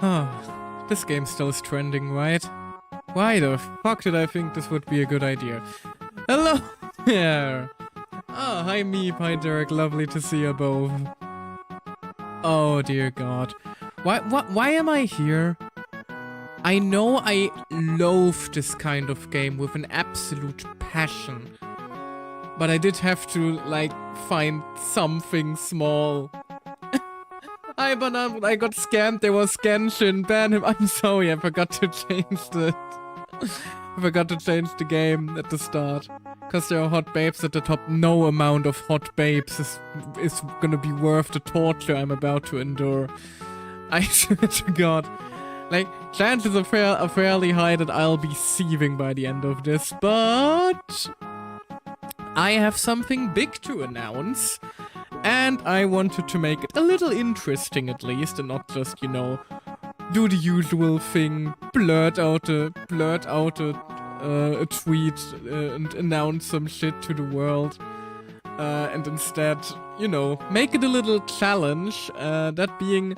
Oh, this game still is trending, right? Why the fuck did I think this would be a good idea? Hello there! Oh, hi Meep, hi Derek, lovely to see you both. Oh dear god. Why am I here? I know I loathe this kind of game with an absolute passion. But I did have to, like, find something small. Hi Banana, I got scammed, there was Genshin, ban him. I'm sorry, I forgot to change it. I forgot to change the game at the start. Cause there are hot babes at the top. No amount of hot babes is gonna be worth the torture I'm about to endure. I swear to god. Like, chances are fairly high that I'll be seething by the end of this, but I have something big to announce, and I wanted to make it a little interesting at least, and not just, you know, do the usual thing, blurt out a tweet and announce some shit to the world, and instead, you know, make it a little challenge. That being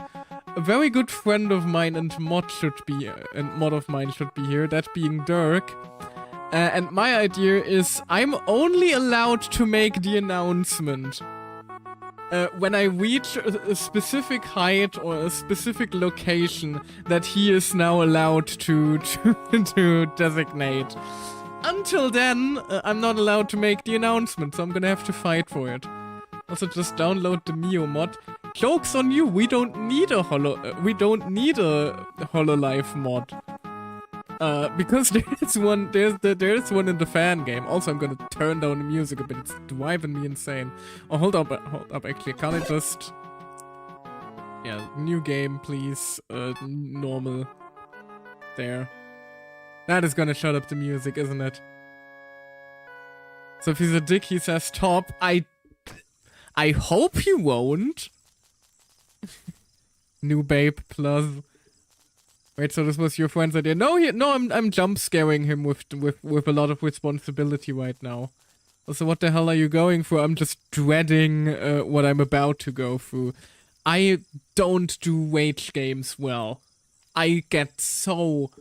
a very good friend of mine and mod of mine should be here. That being Dirk. And my idea is I'm only allowed to make the announcement when I reach a specific height or a specific location that he is now allowed to designate. Until then, I'm not allowed to make the announcement, so I'm gonna have to fight for it. Also, just download the Mio mod. Joke's on you, we don't need a Hololive mod. Because there is one in the fan game. Also, I'm gonna turn down the music a bit. It's driving me insane. Oh, hold up, actually. Can I just... Yeah, new game, please. Normal. There. That is gonna shut up the music, isn't it? So if he's a dick, he says top. I hope he won't. New babe plus... Wait, so this was your friend's idea? No, I'm jump scaring him with a lot of responsibility right now. Also, what the hell are you going for? I'm just dreading what I'm about to go through. I don't do rage games well. I get so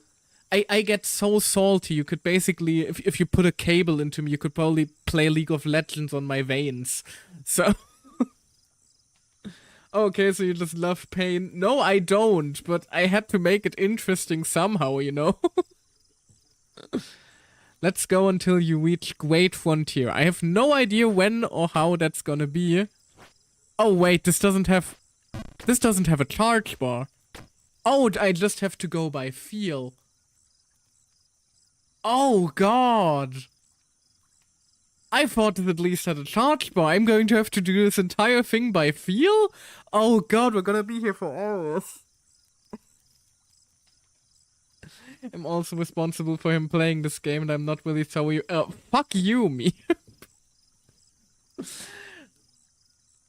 salty. You could basically, if you put a cable into me, you could probably play League of Legends on my veins. So... Okay, so you just love pain. No, I don't, but I had to make it interesting somehow, you know? Let's go until you reach Great Frontier. I have no idea when or how that's gonna be. Oh wait, this doesn't have a charge bar. Oh, I just have to go by feel. Oh god. I thought it at least had a charge bar. I'm going to have to do this entire thing by feel? Oh god, we're gonna be here for hours. I'm also responsible for him playing this game, and I'm not really sorry. Fuck you, me.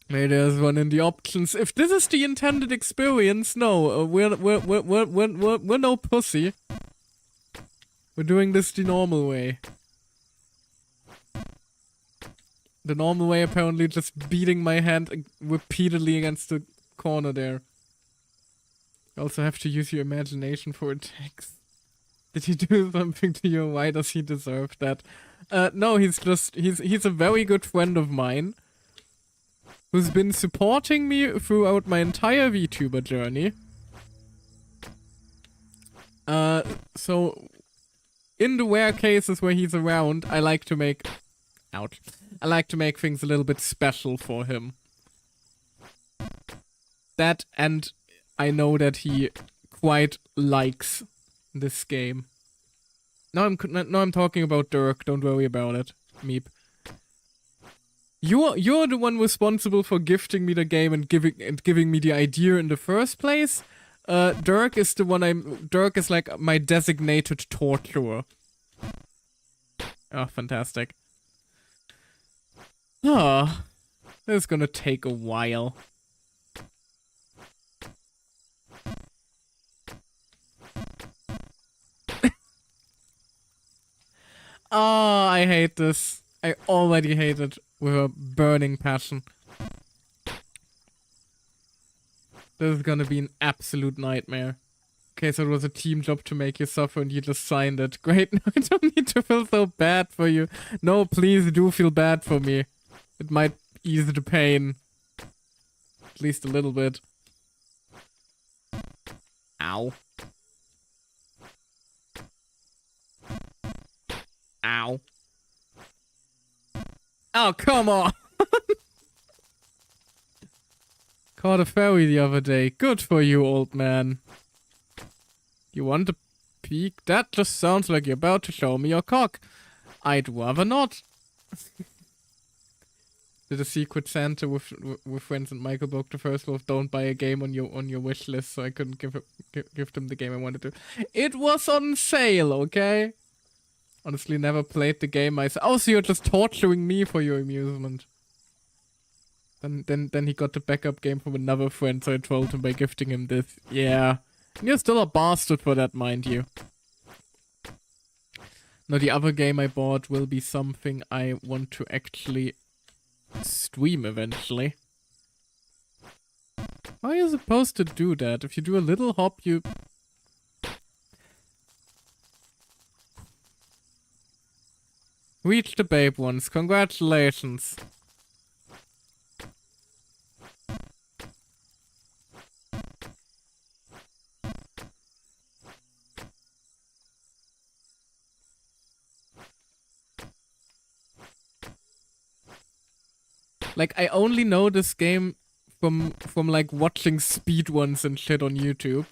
Maybe there's one in the options. If this is the intended experience, no, we're no pussy. We're doing this the normal way. The normal way, apparently, just beating my hand repeatedly against the corner there. You also have to use your imagination for attacks. Did he do something to you? Why does he deserve that? No, he's a very good friend of mine. Who's been supporting me throughout my entire VTuber journey. So, in the rare cases where he's around, I like to make... Ouch. I like to make things a little bit special for him. That, and I know that he quite likes this game. No, I'm talking about Dirk. Don't worry about it, Meep. You're the one responsible for gifting me the game and giving me the idea in the first place. Dirk is Dirk is like my designated torturer. Oh, fantastic. Oh, this is gonna take a while. Oh, I hate this. I already hate it with a burning passion. This is gonna be an absolute nightmare. Okay, so it was a team job to make you suffer and you just signed it. Great, no, I don't need to feel so bad for you. No, please do feel bad for me. It might ease the pain. At least a little bit. Ow. Ow. Oh, come on! Caught a fairy the other day. Good for you, old man. You want a peek? That just sounds like you're about to show me your cock. I'd rather not. Did a secret Santa with friends and Michael broke the first rule of don't buy a game on your wish list, so I couldn't give them the game I wanted to. It was on sale, okay? Honestly, never played the game myself. Oh, so you're just torturing me for your amusement. Then he got the backup game from another friend, so I trolled him by gifting him this. Yeah. And you're still a bastard for that, mind you. No, the other game I bought will be something I want to actually stream eventually. How are you supposed to do that? If you do a little hop, you... Reach the babe once. Congratulations. Like, I only know this game from like watching speedruns and shit on YouTube.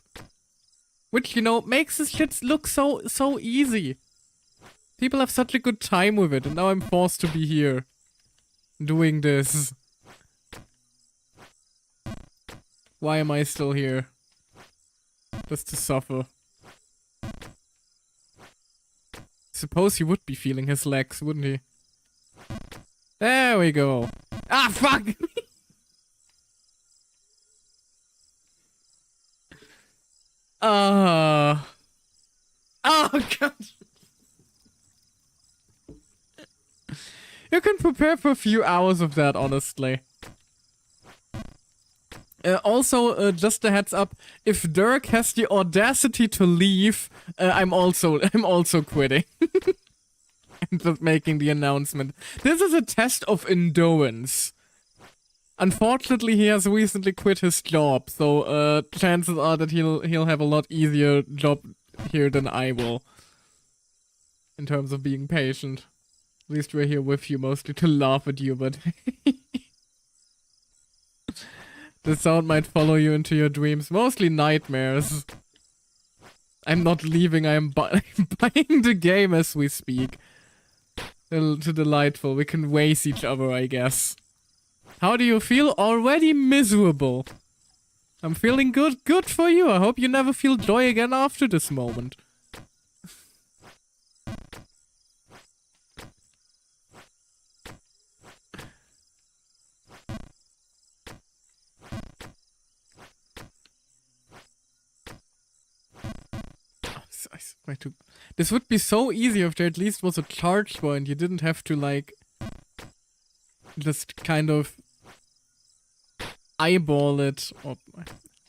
Which, you know, makes this shit look so easy. People have such a good time with it, and now I'm forced to be here. Doing this. Why am I still here? Just to suffer. Suppose he would be feeling his legs, wouldn't he? There we go. Ah, fuck! Oh, God. You can prepare for a few hours of that, honestly. Also, just a heads up, if Dirk has the audacity to leave, I'm also quitting. I'm just making the announcement. This is a test of endurance. Unfortunately, he has recently quit his job, so chances are that he'll have a lot easier job here than I will. In terms of being patient. At least we're here with you mostly to laugh at you, but the sound might follow you into your dreams, mostly nightmares. I'm not leaving, I am buying the game as we speak. Too delightful, we can waste each other, I guess. How do you feel? Already miserable. I'm feeling good. Good for you. I hope you never feel joy again after this moment. This would be so easy if there at least was a charge point. You didn't have to, like, just kind of eyeball it. Or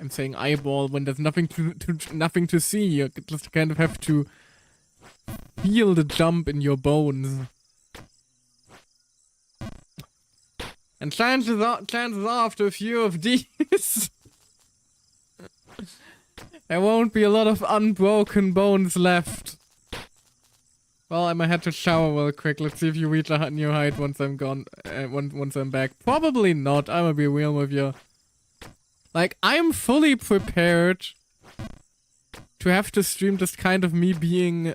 I'm saying eyeball when there's nothing to see. You just kind of have to feel the jump in your bones. And chances are after a few of these, there won't be a lot of unbroken bones left. Well, I might have to shower real quick. Let's see if you reach a new height once I'm gone. Once I'm back. Probably not. I'm gonna be real with you. Like, I'm fully prepared to have to stream just kind of me being,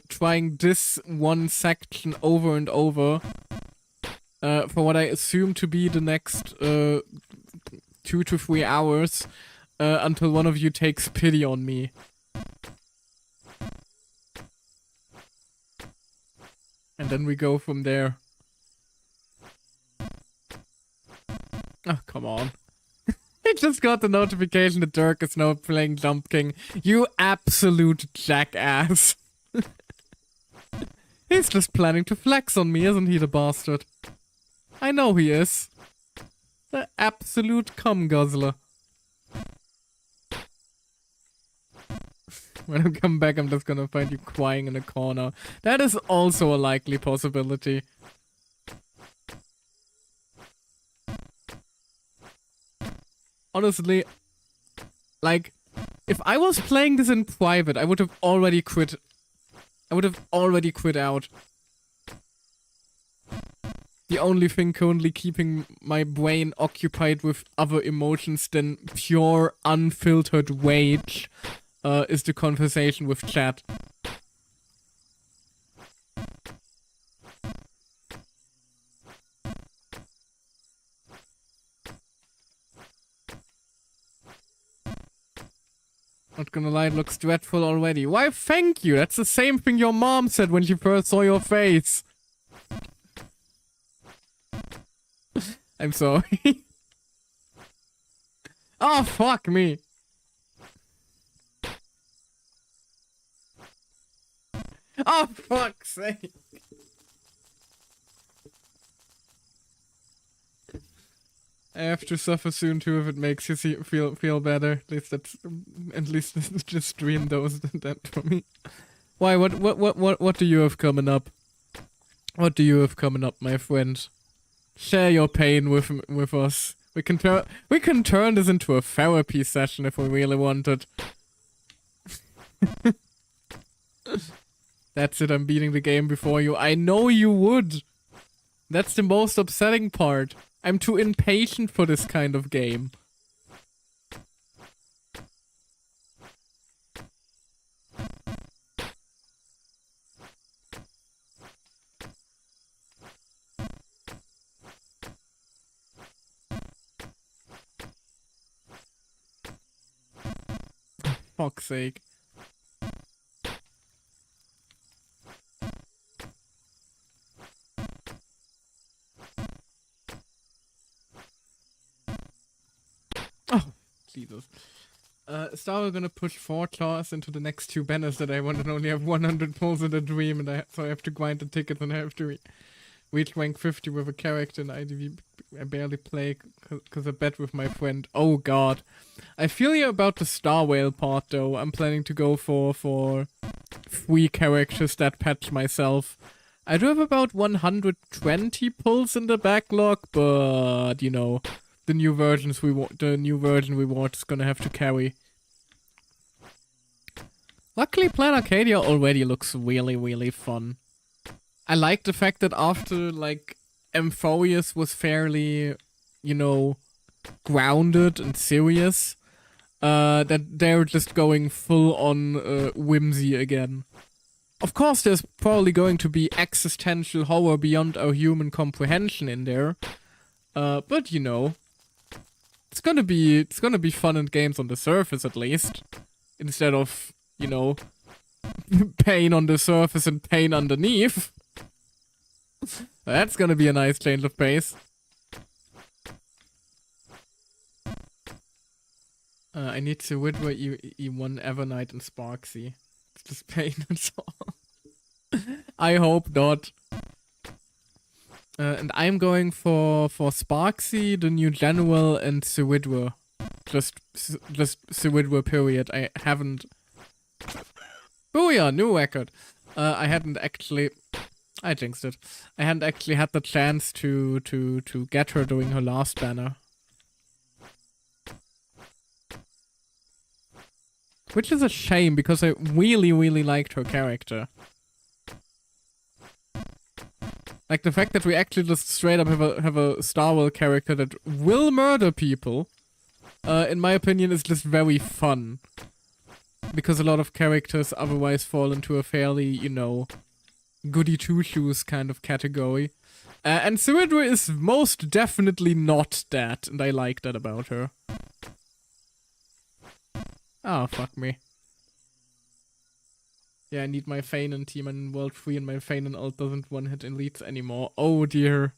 trying this one section over and over. For what I assume to be the next, 2 to 3 hours. Until one of you takes pity on me. And then we go from there. Oh, come on. I just got the notification that Dirk is now playing Jump King. You absolute jackass. He's just planning to flex on me, isn't he, the bastard? I know he is. The absolute cum guzzler. When I come back, I'm just gonna find you crying in a corner. That is also a likely possibility. Honestly, like, if I was playing this in private, I would have already quit. I would have already quit out. The only thing currently keeping my brain occupied with other emotions than pure, unfiltered rage is the conversation with chat. Not gonna lie, it looks dreadful already. Why, thank you! That's the same thing your mom said when she first saw your face. I'm sorry. Oh, fuck me. Oh, fuck's sake. I have to suffer soon too if it makes you feel better. At least just stream those that for me. Why? What do you have coming up? What do you have coming up, my friend? Share your pain with us. We can turn this into a therapy session if we really wanted. That's it. I'm beating the game before you. I know you would. That's the most upsetting part. I'm too impatient for this kind of game. Fuck's sake. Oh, Jesus. Star, we're gonna push 4 claws into the next 2 banners that I want and only have 100 pulls in a dream, and so I have to grind the tickets and I have to reach rank 50 with a character in IDV. I barely play because I bet with my friend. Oh god. I feel you about the Star Whale part though. I'm planning to go for 3 characters that patch myself. I do have about 120 pulls in the backlog, but you know, the new version we want is gonna have to carry. Luckily, Plan Arcadia already looks really, really fun. I like the fact that after, like, Amphoreus was fairly, you know, grounded and serious, that they're just going full on whimsy again. Of course, there's probably going to be existential horror beyond our human comprehension in there, but you know, it's gonna be fun and games on the surface at least, instead of, you know, pain on the surface and pain underneath. That's gonna be a nice change of pace. I need to withdraw E1 Evernight and Sparksy. It's just pain, that's all. I hope not. And I'm going for Sparksy, the new General, and Sewidwa. Just Sewidwa, period. I haven't... Booyah, new record! I hadn't actually... I jinxed it. I hadn't actually had the chance to get her doing her last banner. Which is a shame, because I really, really liked her character. Like, the fact that we actually just straight up have a Star Wars character that will murder people, in my opinion, is just very fun. Because a lot of characters otherwise fall into a fairly, you know, goody two-shoes kind of category. And Sewidwa is most definitely not that, and I like that about her. Oh, fuck me. Yeah, I need my Feynman team in World 3 and my Feynman ult doesn't one-hit elites anymore. Oh dear.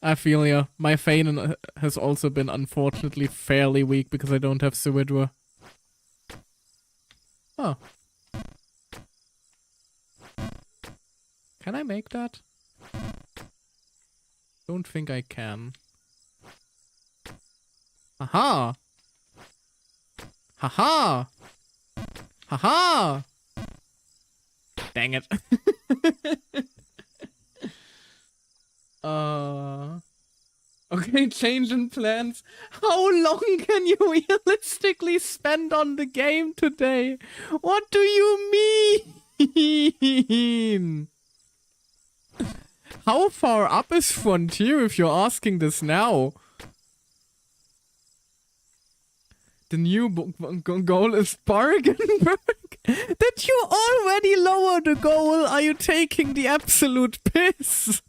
I feel ya. My Feynman has also been unfortunately fairly weak because I don't have Sewidwa. Oh. Can I make that? Don't think I can. Aha! Haha! Haha! Dang it. Okay, change in plans. How long can you realistically spend on the game today? What do you mean? How far up is Frontier if you're asking this now? The new goal is Bargainberg? Did you already lower the goal? Are you taking the absolute piss?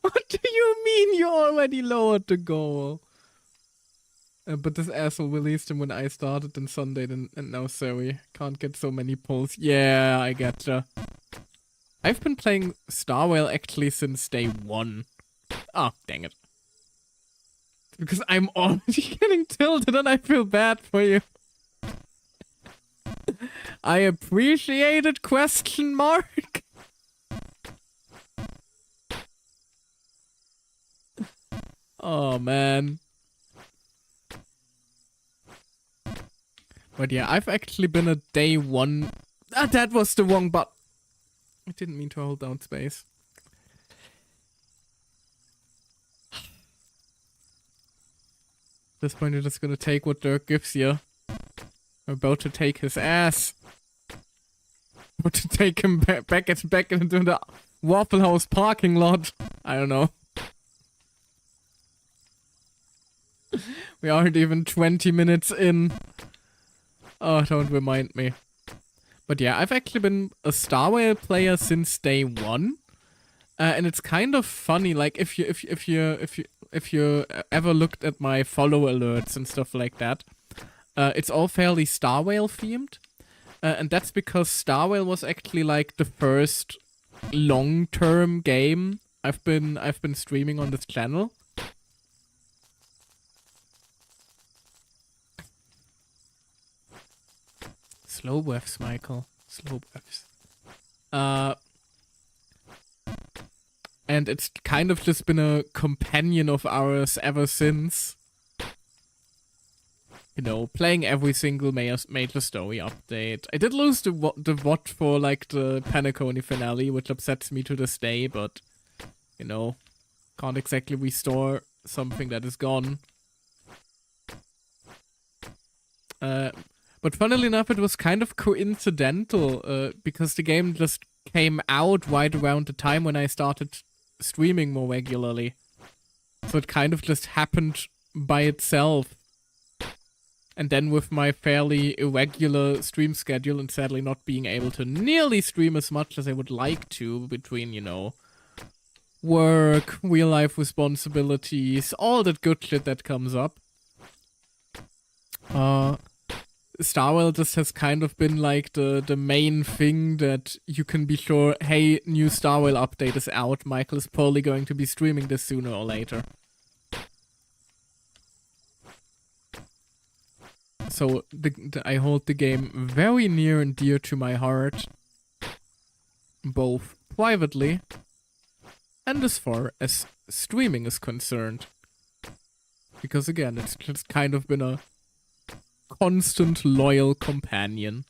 What do you mean you already lowered the goal? But this asshole released him when I started on Sunday, and now sorry. Can't get so many polls. Yeah, I getcha. I've been playing Star Rail actually since day 1. Oh, dang it. Because I'm already getting tilted and I feel bad for you. I appreciate it, question mark. Oh, man. But yeah, I've actually been at day 1. Ah, that was the wrong button. I didn't mean to hold down space. At this point, you're just gonna take what Dirk gives you. I'm about to take his ass. About to take him back into the Waffle House parking lot. I don't know. We aren't even 20 minutes in. Oh, don't remind me. But yeah, I've actually been a Star Rail player since day 1. And it's kind of funny, like if you ever looked at my follow alerts and stuff like that, it's all fairly Star Rail themed, and that's because Star Rail was actually like the first long-term game I've been streaming on this channel. Slow breaths, Michael. Slow breaths. And it's kind of just been a companion of ours ever since. You know, playing every single major story update. I did lose the VOD for, like, the Penacony finale, which upsets me to this day, but, you know, can't exactly restore something that is gone. But funnily enough, it was kind of coincidental, because the game just came out right around the time when I started streaming more regularly. So it kind of just happened by itself. And then with my fairly irregular stream schedule and sadly not being able to nearly stream as much as I would like to between, you know, work, real-life responsibilities, all that good shit that comes up. Star Rail just has kind of been like the main thing that you can be sure, hey, new Star Rail update is out, Michael is probably going to be streaming this sooner or later. So I hold the game very near and dear to my heart, both privately and as far as streaming is concerned. Because again, it's just kind of been a constant, loyal companion.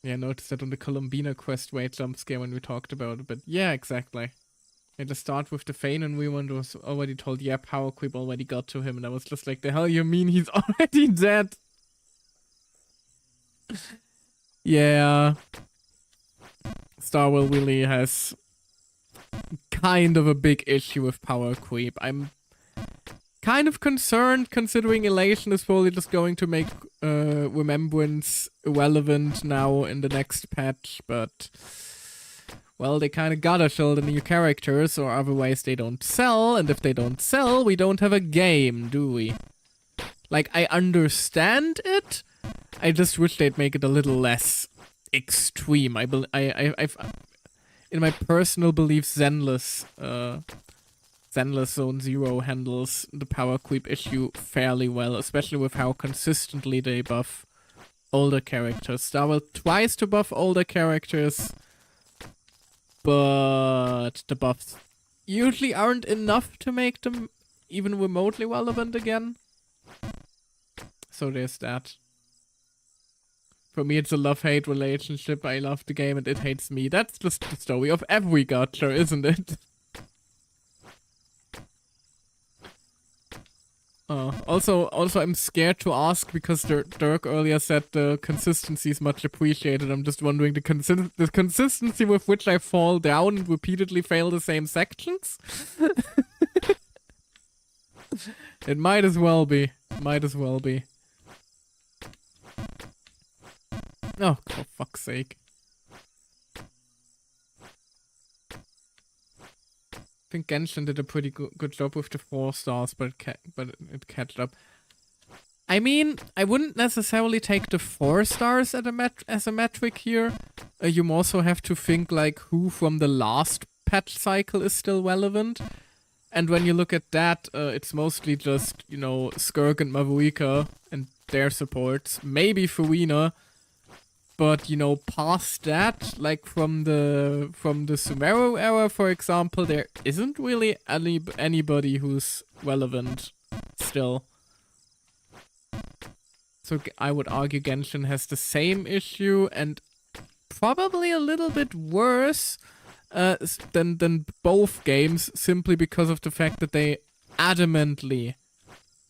Yeah, I noticed that on the Columbina quest weight jump scare when we talked about it, but yeah, exactly. I just start with the Fane and we was already told, yeah, power creep already got to him, and I was just like, the hell you mean he's already dead? Yeah. Star Rail really has kind of a big issue with power creep. I'm kind of concerned, considering Elation is probably just going to make Remembrance irrelevant now in the next patch, but well, they kind of gotta show the new characters, or otherwise they don't sell, and if they don't sell, we don't have a game, do we? Like, I understand it, I just wish they'd make it a little less extreme. I've in my personal belief, Zenless Zone Zero handles the power creep issue fairly well, especially with how consistently they buff older characters. Star Rail tries to buff older characters, but the buffs usually aren't enough to make them even remotely relevant again. So there's that. For me, it's a love-hate relationship. I love the game and it hates me. That's just the story of every gacha, isn't it? Also, I'm scared to ask because Dirk earlier said the consistency is much appreciated. I'm just wondering the consistency with which I fall down and repeatedly fail the same sections? It might as well be. Might as well be. Oh, for fuck's sake. I think Genshin did a pretty good job with the 4 stars, but it catched up. I mean, I wouldn't necessarily take the 4 stars as a metric here. You also have to think like who from the last patch cycle is still relevant. And when you look at that, it's mostly just, you know, Skirk and Mavuika and their supports. Maybe Furina. But, you know, past that, like from the Sumeru era, for example, there isn't really anybody who's relevant still. So I would argue Genshin has the same issue and probably a little bit worse than both games, simply because of the fact that they adamantly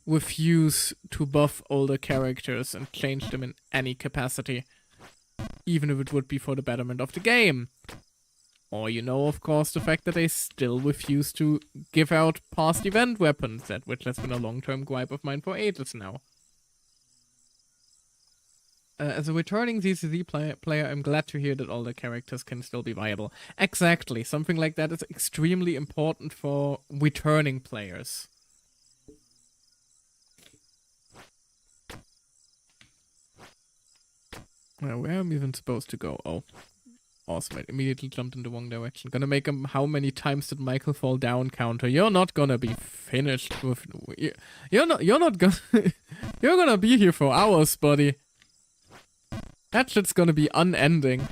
refuse to buff older characters and change them in any capacity. Even if it would be for the betterment of the game. Or, you know, of course, the fact that they still refuse to give out past event weapons, which has been a long-term gripe of mine for ages now. As a returning ZCZ player, I'm glad to hear that all the characters can still be viable. Exactly, something like that is extremely important for returning players. Where am I even supposed to go? Oh, awesome! I immediately jumped in the wrong direction. Gonna make a how many times did Michael fall down counter. You're not gonna be finished with. You're not gonna. You're gonna be here for hours, buddy. That shit's gonna be unending.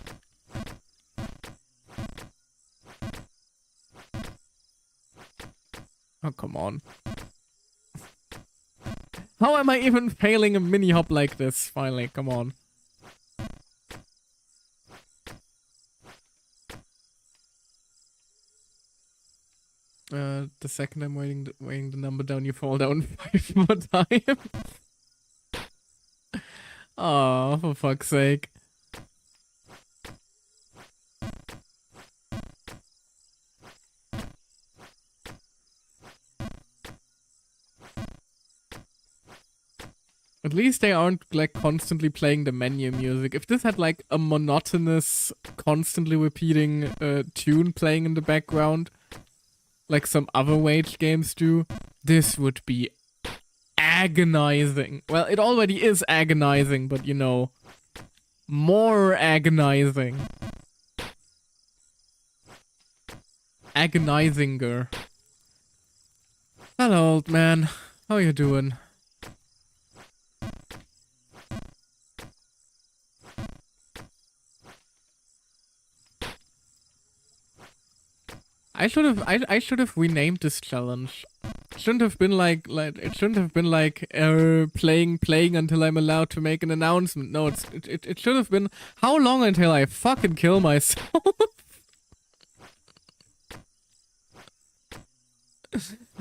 Oh, come on. How am I even failing a mini hop like this? Finally, come on. The second I'm weighing the number down, you fall down 5 more times. Oh, for fuck's sake. At least they aren't like constantly playing the menu music. If this had like a monotonous, constantly repeating tune playing in the background, like some other Wage games do, this would be agonizing. Well, it already is agonizing, but you know, more agonizing. Agonizinger. Hello, old man. How you doing? I should have renamed this challenge. It shouldn't have been like playing until I'm allowed to make an announcement. No, it should have been how long until I fucking kill myself.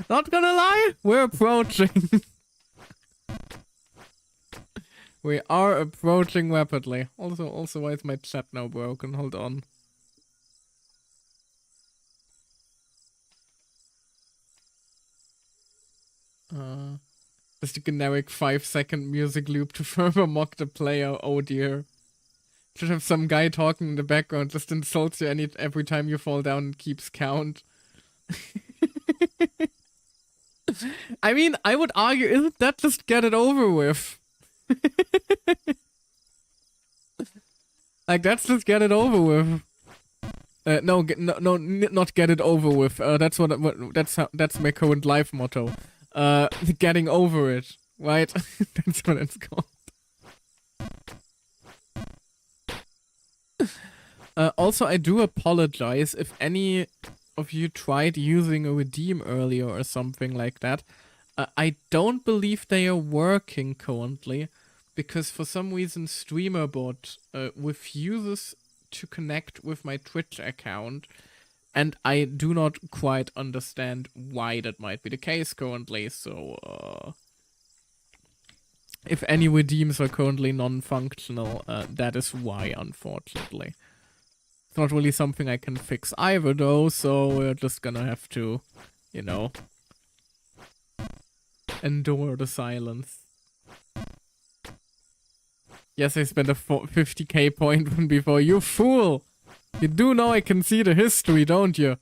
Not gonna lie, we're approaching. We are approaching rapidly. Also, why is my chat now broken? Hold on. Just a generic 5-second music loop to further mock the player. Oh dear. Should have some guy talking in the background, just insults you every time you fall down and keeps count. I mean, I would argue, isn't that just get it over with? Like, that's just get it over with. No, not get it over with. That's that's my current life motto. Getting over it, right? That's what it's called. Also, I do apologize if any of you tried using a redeem earlier or something like that. I don't believe they are working currently, because for some reason StreamerBot refuses to connect with my Twitch account, and I do not quite understand why that might be the case currently, so if any redeems are currently non-functional, that is why, unfortunately. It's not really something I can fix either, though, so we're just gonna have to, you know, endure the silence. Yes, I spent a 50k point before. You fool! You do know I can see the history, don't you?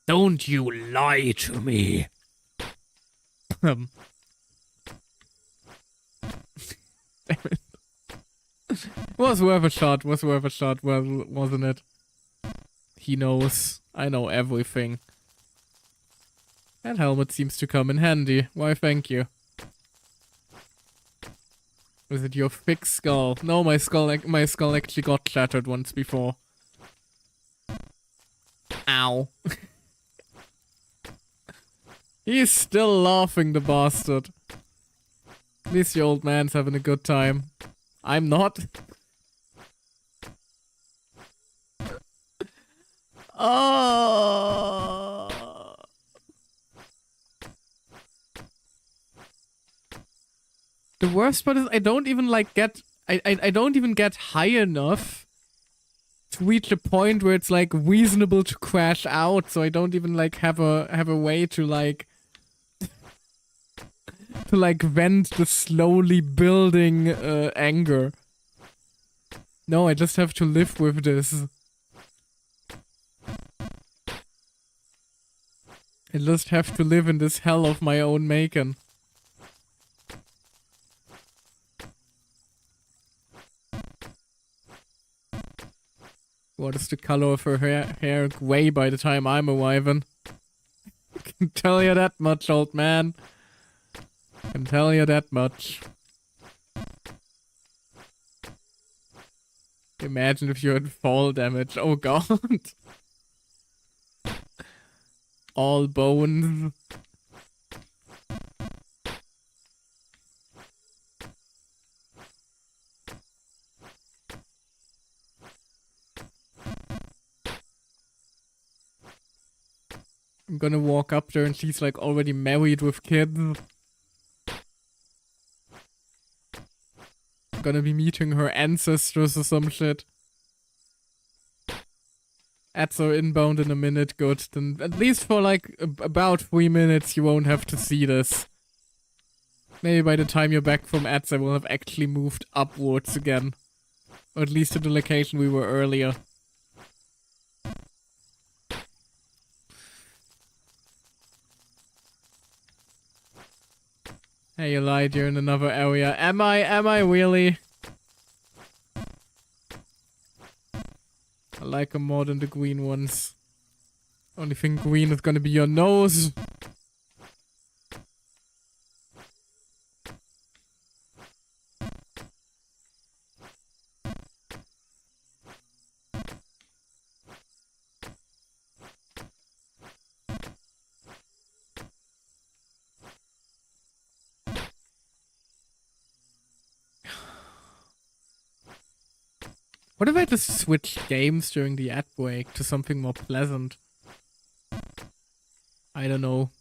Don't you lie to me. Damn it. Was worth a shot, well, wasn't it? He knows. I know everything. That helmet seems to come in handy. Why, thank you. Was it your thick skull? No, my skull actually got shattered once before. Ow. He's still laughing, the bastard. At least the old man's having a good time. I'm not. Oh. The worst part is I don't even like get I don't even get high enough to reach a point where it's like reasonable to crash out, so I don't even like have a way to like vent the slowly building anger. No, I just have to live with this. I just have to live in this hell of my own making. What is the color of her hair? Gray by the time I'm arriving. I can tell you that much, old man. I can tell you that much. Imagine if you had fall damage. Oh god. All bones. I'm gonna walk up there and she's like already married with kids. I'm gonna be meeting her ancestors or some shit. Ads are inbound in a minute, good. Then at least for like about 3 minutes you won't have to see this. Maybe by the time you're back from ads I will have actually moved upwards again. Or at least to the location we were earlier. Hey, you lied, you're in another area. Am I really? I like them more than the green ones. Only thing green is gonna be your nose. What if I just switch games during the ad break to something more pleasant? I don't know.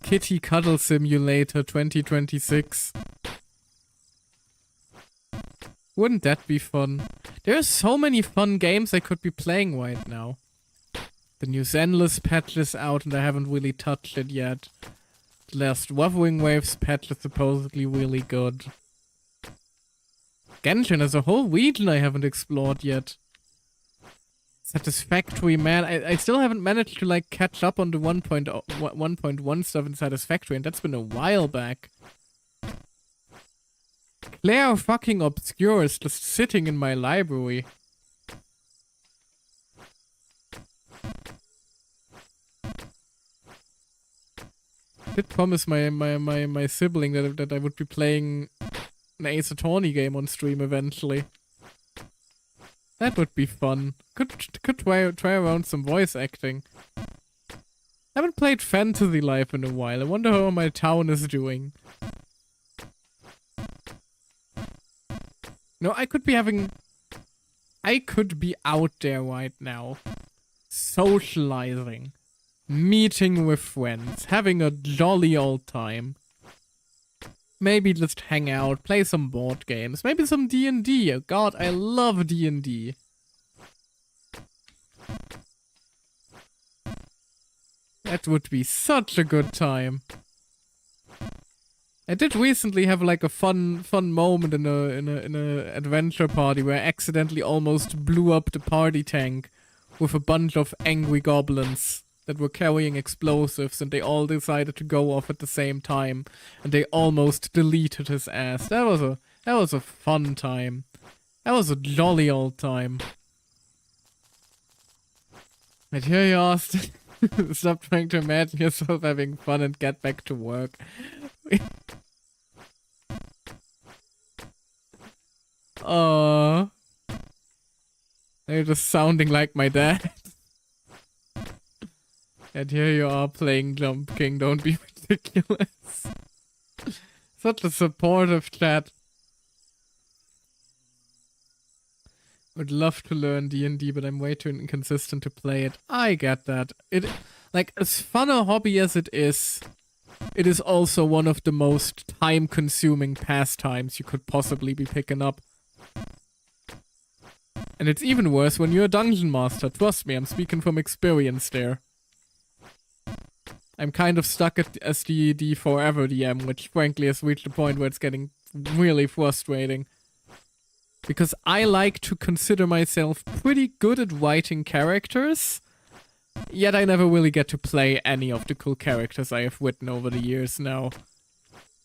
Kitty Cuddle Simulator 2026. Wouldn't that be fun? There are so many fun games I could be playing right now. The new Zenless patch is out and I haven't really touched it yet. The last Wuthering Waves patch is supposedly really good. Genshin is a whole region I haven't explored yet. Satisfactory, man. I still haven't managed to like catch up on the 1.1 stuff in Satisfactory, and that's been a while back. Claire fucking Obscure is just sitting in my library. I did promise my sibling that I would be playing an Ace Attorney game on stream eventually. That would be fun. Could try around some voice acting. Haven't played Fantasy Life in a while. I wonder how my town is doing. No, I could be out there right now. Socializing. Meeting with friends. Having a jolly old time. Maybe just hang out, play some board games. Maybe some D&D. Oh god, I love D&D. That would be such a good time. I did recently have like a fun moment in a adventure party where I accidentally almost blew up the party tank with a bunch of angry goblins that were carrying explosives, and they all decided to go off at the same time, and they almost deleted his ass. That was a fun time. That was a jolly old time. And here you are. Stop trying to imagine yourself having fun and get back to work. They're just sounding like my dad. And here you are playing Jump King, don't be ridiculous. Such a supportive chat. Would love to learn D&D, but I'm way too inconsistent to play it. I get that. Like, as fun a hobby as it is also one of the most time-consuming pastimes you could possibly be picking up. And it's even worse when you're a dungeon master. Trust me, I'm speaking from experience there. I'm kind of stuck as the forever DM, which frankly has reached a point where it's getting really frustrating. Because I like to consider myself pretty good at writing characters, yet I never really get to play any of the cool characters I have written over the years now.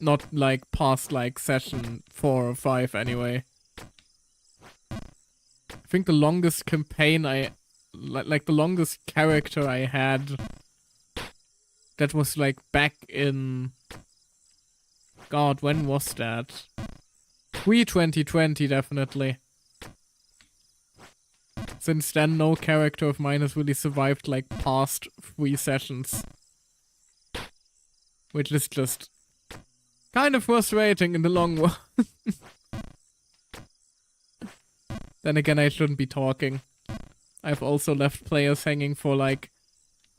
Not like past like session 4 or 5 anyway. I think the longest campaign like the longest character I had, that was like back in... God, when was that? Pre-2020, definitely. Since then, no character of mine has really survived like past 3 sessions. Which is just kind of frustrating in the long run. Then again, I shouldn't be talking. I've also left players hanging for like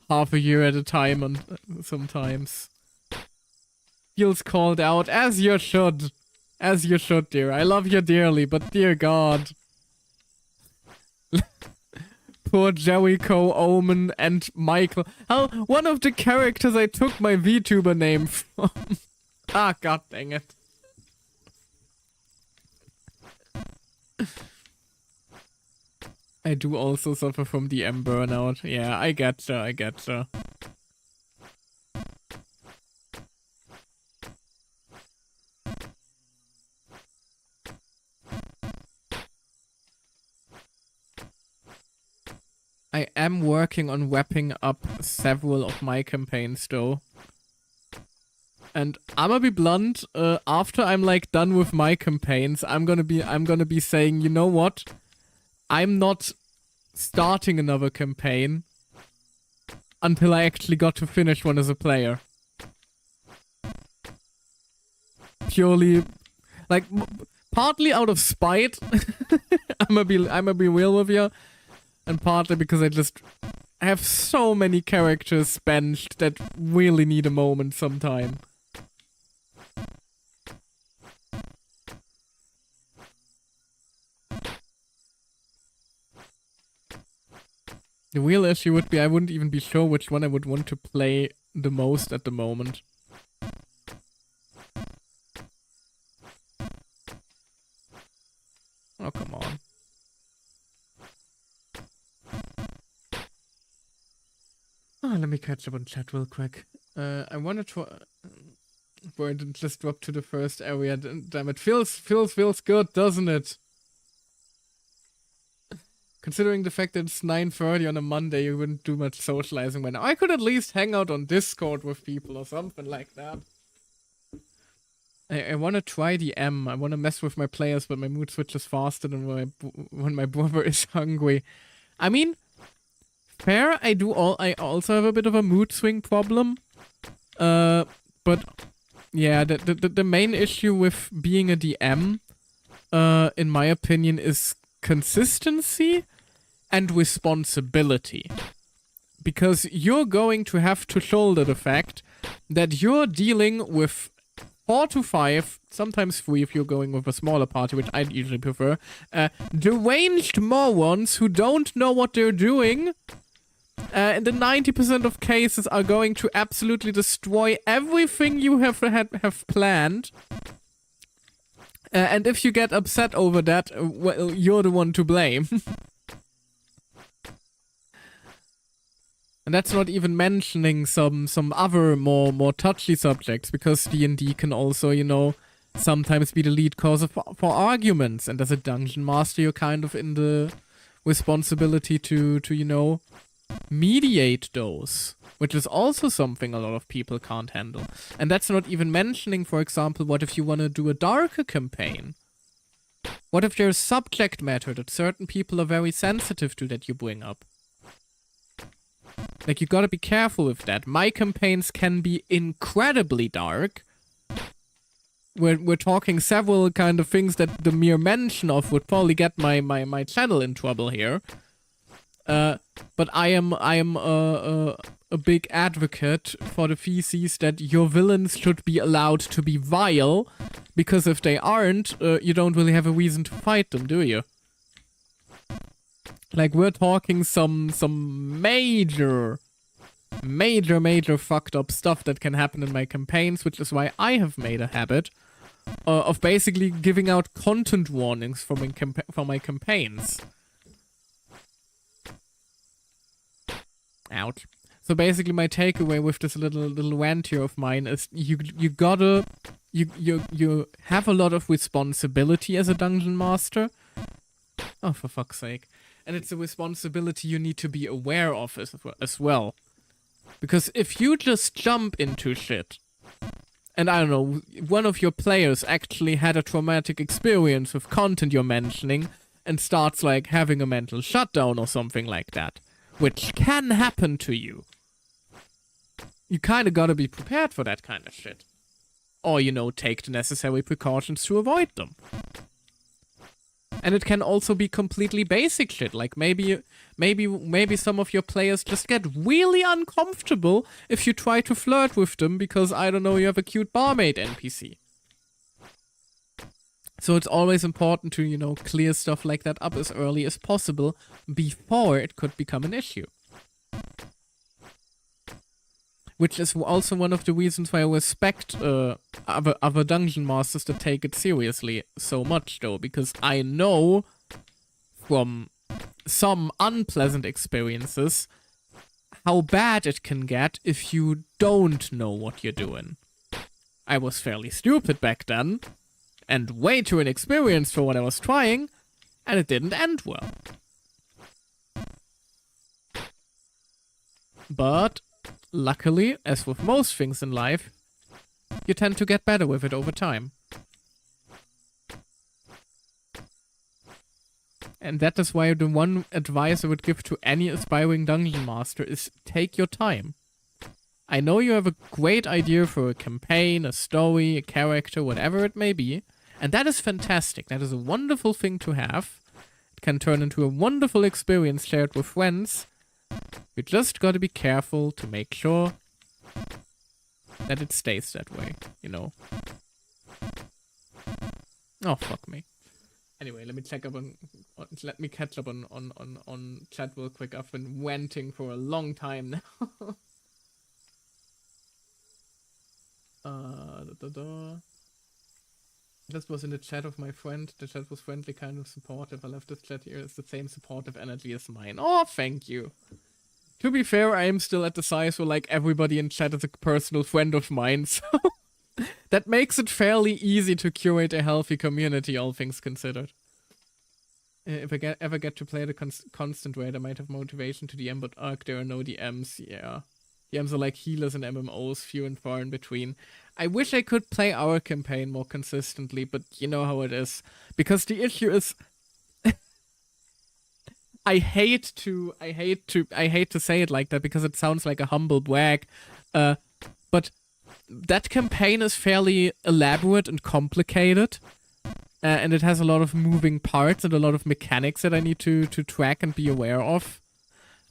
half a year at a time, and sometimes. Feels called out, as you should. As you should, dear. I love you dearly, but dear God. Poor Jericho, Omen, and Michael. How one of the characters I took my VTuber name from. Ah, god dang it. I do also suffer from DM burnout. Yeah, I getcha, I getcha. I am working on wrapping up several of my campaigns though. And I'm gonna be blunt, after I'm like done with my campaigns, I'm gonna be saying, you know what? I'm not starting another campaign until I actually got to finish one as a player. Purely, like, partly out of spite. I'm gonna be real with you. And partly because I have so many characters benched that really need a moment sometime. The real issue would be I wouldn't even be sure which one I would want to play the most at the moment. Oh, come on. Oh, let me catch up on chat real quick. I wanted to... Boy, it just dropped to the first area. Damn, it feels good, doesn't it? Considering the fact that it's 9:30 on a Monday, you wouldn't do much socializing by now. I could at least hang out on Discord with people or something like that. I want to try the M. I want to mess with my players, but my mood switches faster than when my brother is hungry. I mean, fair. I also have a bit of a mood swing problem. But yeah, the main issue with being a DM, in my opinion, is consistency and responsibility. Because you're going to have to shoulder the fact that you're dealing with 4 to 5, sometimes 3 if you're going with a smaller party, which I'd usually prefer, deranged morons who don't know what they're doing, in the 90% of cases are going to absolutely destroy everything you have planned. And if you get upset over that, well, you're the one to blame. And that's not even mentioning some other more touchy subjects, because D&D can also, you know, sometimes be the lead cause for arguments. And as a dungeon master, you're kind of in the responsibility to you know, mediate those, which is also something a lot of people can't handle. And that's not even mentioning, for example, what if you want to do a darker campaign? What if there's subject matter that certain people are very sensitive to that you bring up? Like, you gotta be careful with that. My campaigns can be incredibly dark. We're talking several kind of things that the mere mention of would probably get my channel in trouble here. But I am a big advocate for the thesis that your villains should be allowed to be vile, because if they aren't, you don't really have a reason to fight them, do you? Like, we're talking some major fucked up stuff that can happen in my campaigns, which is why I have made a habit of basically giving out content warnings for my campaigns. Ouch. So basically my takeaway with this little rant here of mine is you have a lot of responsibility as a dungeon master. Oh, for fuck's sake. And it's a responsibility you need to be aware of as well. Because if you just jump into shit, and I don't know, one of your players actually had a traumatic experience with content you're mentioning, and starts like having a mental shutdown or something like that, which can happen to you, you kinda gotta be prepared for that kind of shit. Or, you know, take the necessary precautions to avoid them. And it can also be completely basic shit, like maybe some of your players just get really uncomfortable if you try to flirt with them because, I don't know, you have a cute barmaid NPC. So it's always important to, you know, clear stuff like that up as early as possible before it could become an issue. Which is also one of the reasons why I respect other dungeon masters that take it seriously so much, though, because I know from some unpleasant experiences how bad it can get if you don't know what you're doing. I was fairly stupid back then, and way too inexperienced for what I was trying, and it didn't end well. But luckily, as with most things in life, you tend to get better with it over time. And that is why the one advice I would give to any aspiring dungeon master is take your time. I know you have a great idea for a campaign, a story, a character, whatever it may be, and that is fantastic. That is a wonderful thing to have. It can turn into a wonderful experience shared with friends. You just gotta be careful to make sure that it stays that way, you know. Oh, fuck me. Anyway, let me catch up on chat real quick. I've been ranting for a long time now. This was in the chat of my friend. The chat was friendly, kind of supportive. I left this chat here. It's the same supportive energy as mine. Oh, thank you. To be fair, I am still at the size where, like, everybody in chat is a personal friend of mine, so that makes it fairly easy to curate a healthy community, all things considered. If I ever get to play the constant raid, I might have motivation to DM, but there are no DMs, yeah. DMs are like healers in MMOs, few and far in between. I wish I could play our campaign more consistently, but you know how it is. Because the issue is, I hate to say it like that because it sounds like a humble brag, but that campaign is fairly elaborate and complicated, and it has a lot of moving parts and a lot of mechanics that I need to track and be aware of.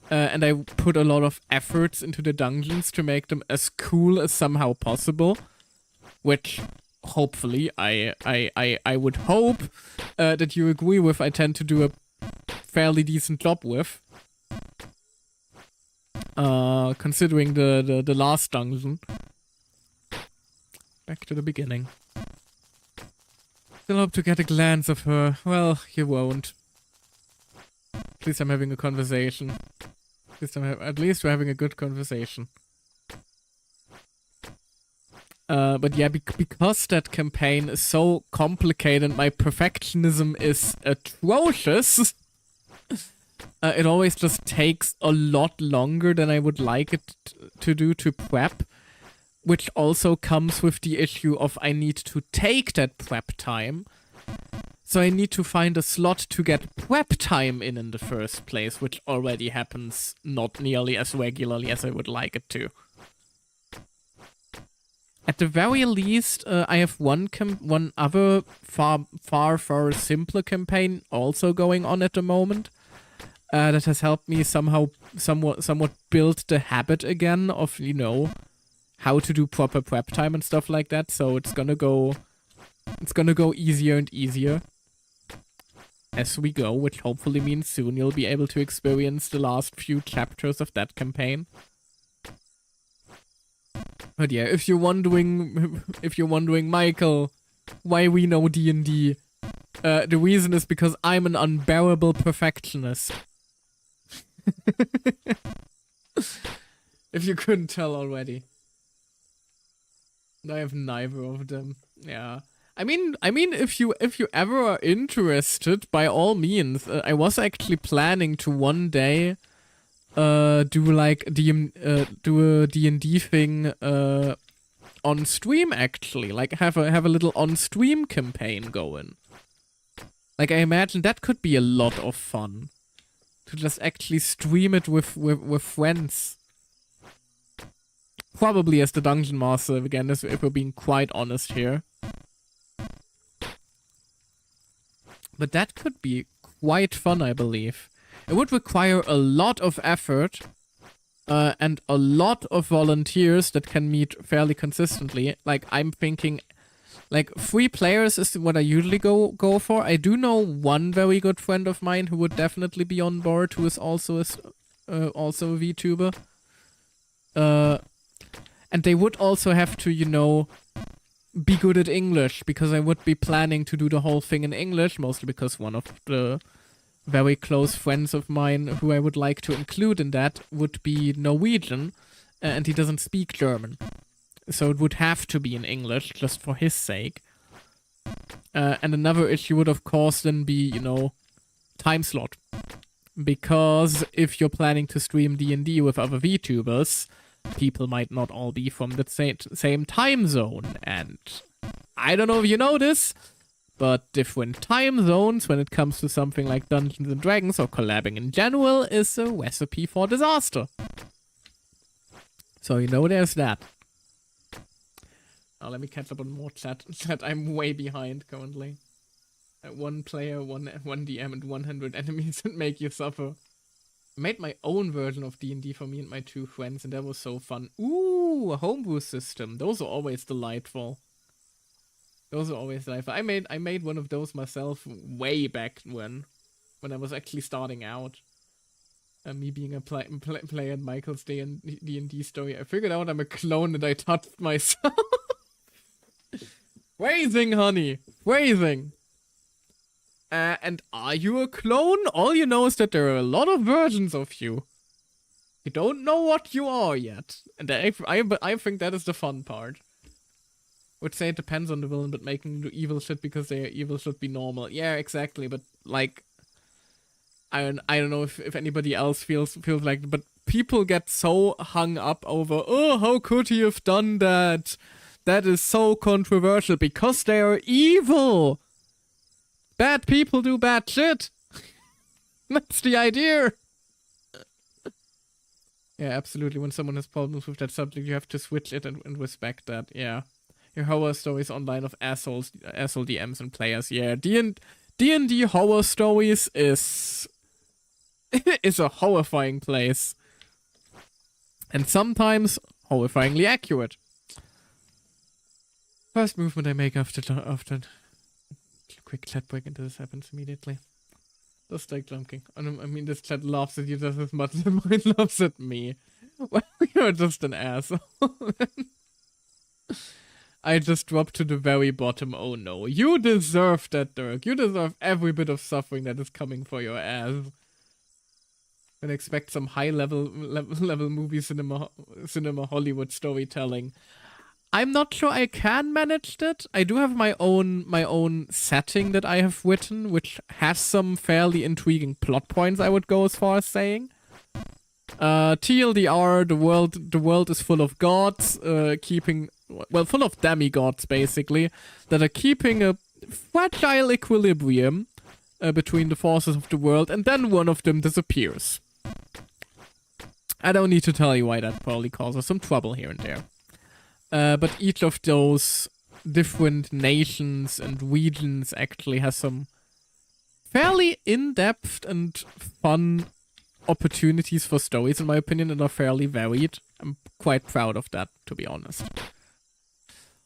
And I put a lot of efforts into the dungeons to make them as cool as somehow possible, which hopefully I would hope that you agree with. I tend to do a fairly decent job with, considering the last dungeon. Back to the beginning. Still hope to get a glance of her. Well, you won't. At least I'm having a conversation. At least we're having a good conversation. But yeah, because that campaign is so complicated, my perfectionism is atrocious. It always just takes a lot longer than I would like it to do to prep, which also comes with the issue of I need to take that prep time. So I need to find a slot to get prep time in the first place, which already happens not nearly as regularly as I would like it to. At the very least, I have one other far simpler campaign also going on at the moment. That has helped me somewhat build the habit again of, you know, how to do proper prep time and stuff like that. So it's gonna go easier and easier as we go, which hopefully means soon you'll be able to experience the last few chapters of that campaign. But yeah, if you're wondering, Michael, why we know D&D, the reason is because I'm an unbearable perfectionist. If you couldn't tell already. I have neither of them. Yeah. I mean, if you ever are interested, by all means, I was actually planning to one day do a D&D thing on stream, actually, like have a little on stream campaign going. Like, I imagine that could be a lot of fun to just actually stream it with friends. Probably as the dungeon master again, if we're being quite honest here. But that could be quite fun, I believe. It would require a lot of effort and a lot of volunteers that can meet fairly consistently. Like, I'm thinking, like, 3 players is what I usually go for. I do know one very good friend of mine who would definitely be on board, who is also a VTuber. And they would also have to, you know, be good at English, because I would be planning to do the whole thing in English, mostly because one of the very close friends of mine who I would like to include in that would be Norwegian, and he doesn't speak German. So it would have to be in English, just for his sake. And another issue would, of course, then be, you know, time slot. Because if you're planning to stream D&D with other VTubers, people might not all be from the same time zone. And I don't know if you know this, but different time zones when it comes to something like Dungeons and Dragons or collabing in general is a recipe for disaster. So, you know, there's that. Now let me catch up on more chat. I'm way behind currently. 1 player, 1 DM, and 100 enemies that make you suffer. I made my own version of D&D for me and my 2 friends, and that was so fun. Ooh, a homebrew system. Those are always delightful. I made one of those myself way back when I was actually starting out. Me being a player in Michael's D&D story, I figured out I'm a clone and I touched myself. Phrasing, honey. Phrasing. And are you a clone? All you know is that there are a lot of versions of you. You don't know what you are yet. And I think that is the fun part. Would say it depends on the villain, but making them do evil shit because they are evil should be normal. Yeah, exactly, but like, I don't know if anybody else feels like, but people get so hung up over, oh, how could he have done that? That is so controversial because they are evil. Bad people do bad shit. That's the idea. Yeah, absolutely. When someone has problems with that subject, you have to switch it and respect that. Yeah. Your horror stories online of asshole DMs and players. Yeah, D&D horror stories is a horrifying place. And sometimes horrifyingly accurate. First movement I make after quick chat break into this happens immediately. Just like junking. I mean, this chat laughs at you just as much as mine laughs at me. Well, you're just an asshole. I just dropped to the very bottom. Oh no. You deserve that, Dirk. You deserve every bit of suffering that is coming for your ass. And expect some high level movie cinema Hollywood storytelling. I'm not sure I can manage that. I do have my own setting that I have written, which has some fairly intriguing plot points, I would go as far as saying. TLDR, the world is full of gods, full of demigods, basically, that are keeping a fragile equilibrium between the forces of the world, and then one of them disappears. I don't need to tell you why that probably causes some trouble here and there. But each of those different nations and regions actually has some fairly in-depth and fun opportunities for stories, in my opinion, and are fairly varied. I'm quite proud of that, to be honest.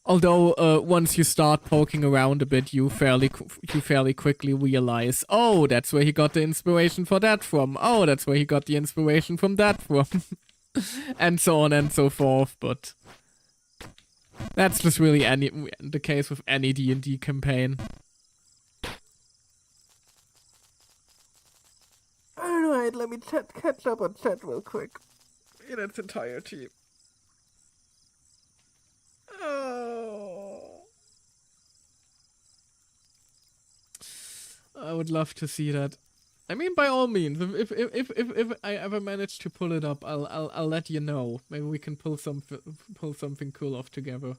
Although, once you start poking around a bit, you fairly quickly realize, oh, that's where he got the inspiration for that from. Oh, that's where he got the inspiration from that from. And so on and so forth, but that's just really the case with any D&D campaign. Alright, let me catch up on chat real quick. In its entirety. Oh. I would love to see that. I mean, by all means, if I ever manage to pull it up, I'll let you know. Maybe we can pull something cool off together.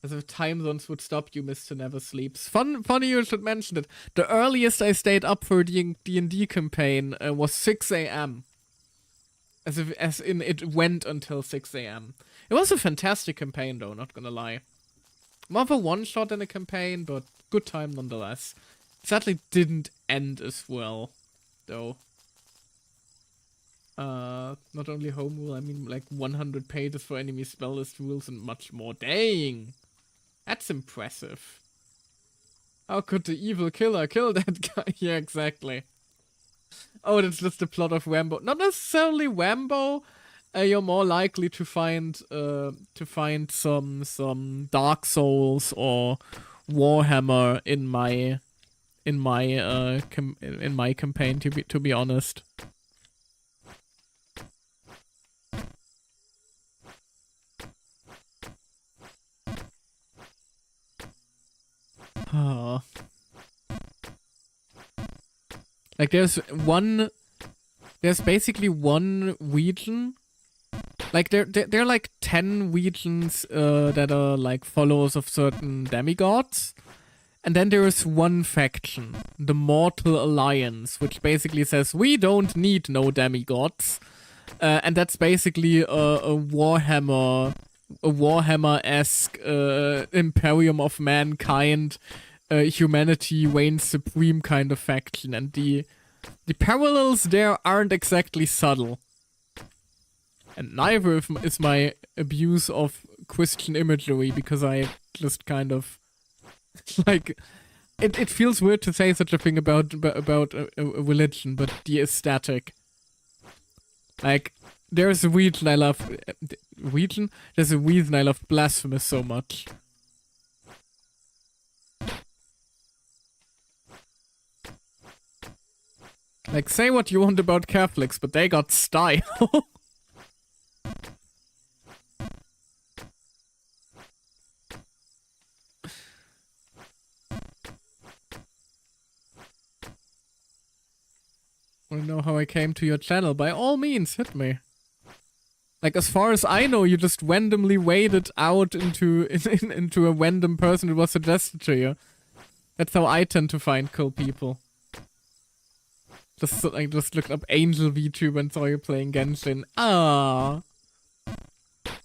As if time zones would stop you, Mr. Never Sleeps. Funny you should mention it. The earliest I stayed up for a D&D campaign was 6 a.m. As in it went until 6 a.m. It was a fantastic campaign, though, not gonna lie. More of a one-shot than a campaign, but good time nonetheless. Sadly didn't end as well, though. Not only home rule, I mean like 100 pages for enemy spell list rules and much more. Dang! That's impressive. How could the evil killer kill that guy? Yeah, exactly. Oh, that's just the plot of Rambo. Not necessarily Rambo. You're more likely to find some Dark Souls or Warhammer in my campaign, to be honest. Oh. Like there's basically one region. Like there are like 10 regions that are like followers of certain demigods. And then there is one faction, the Mortal Alliance, which basically says we don't need no demigods. And that's basically a Warhammer-esque Imperium of Mankind, humanity reigns supreme kind of faction, and the parallels there aren't exactly subtle. And neither is my abuse of Christian imagery, because I just kind of like it feels weird to say such a thing about a religion, but the aesthetic. Like there's a reason I love There's a reason I love Blasphemous so much. Like, say what you want about Catholics, but they got style. Wanna know how I came to your channel? By all means, hit me. Like, as far as I know, you just randomly waded out into a random person who was suggested to you. That's how I tend to find cool people. I just looked up Angel VTuber and saw you playing Genshin. Ah.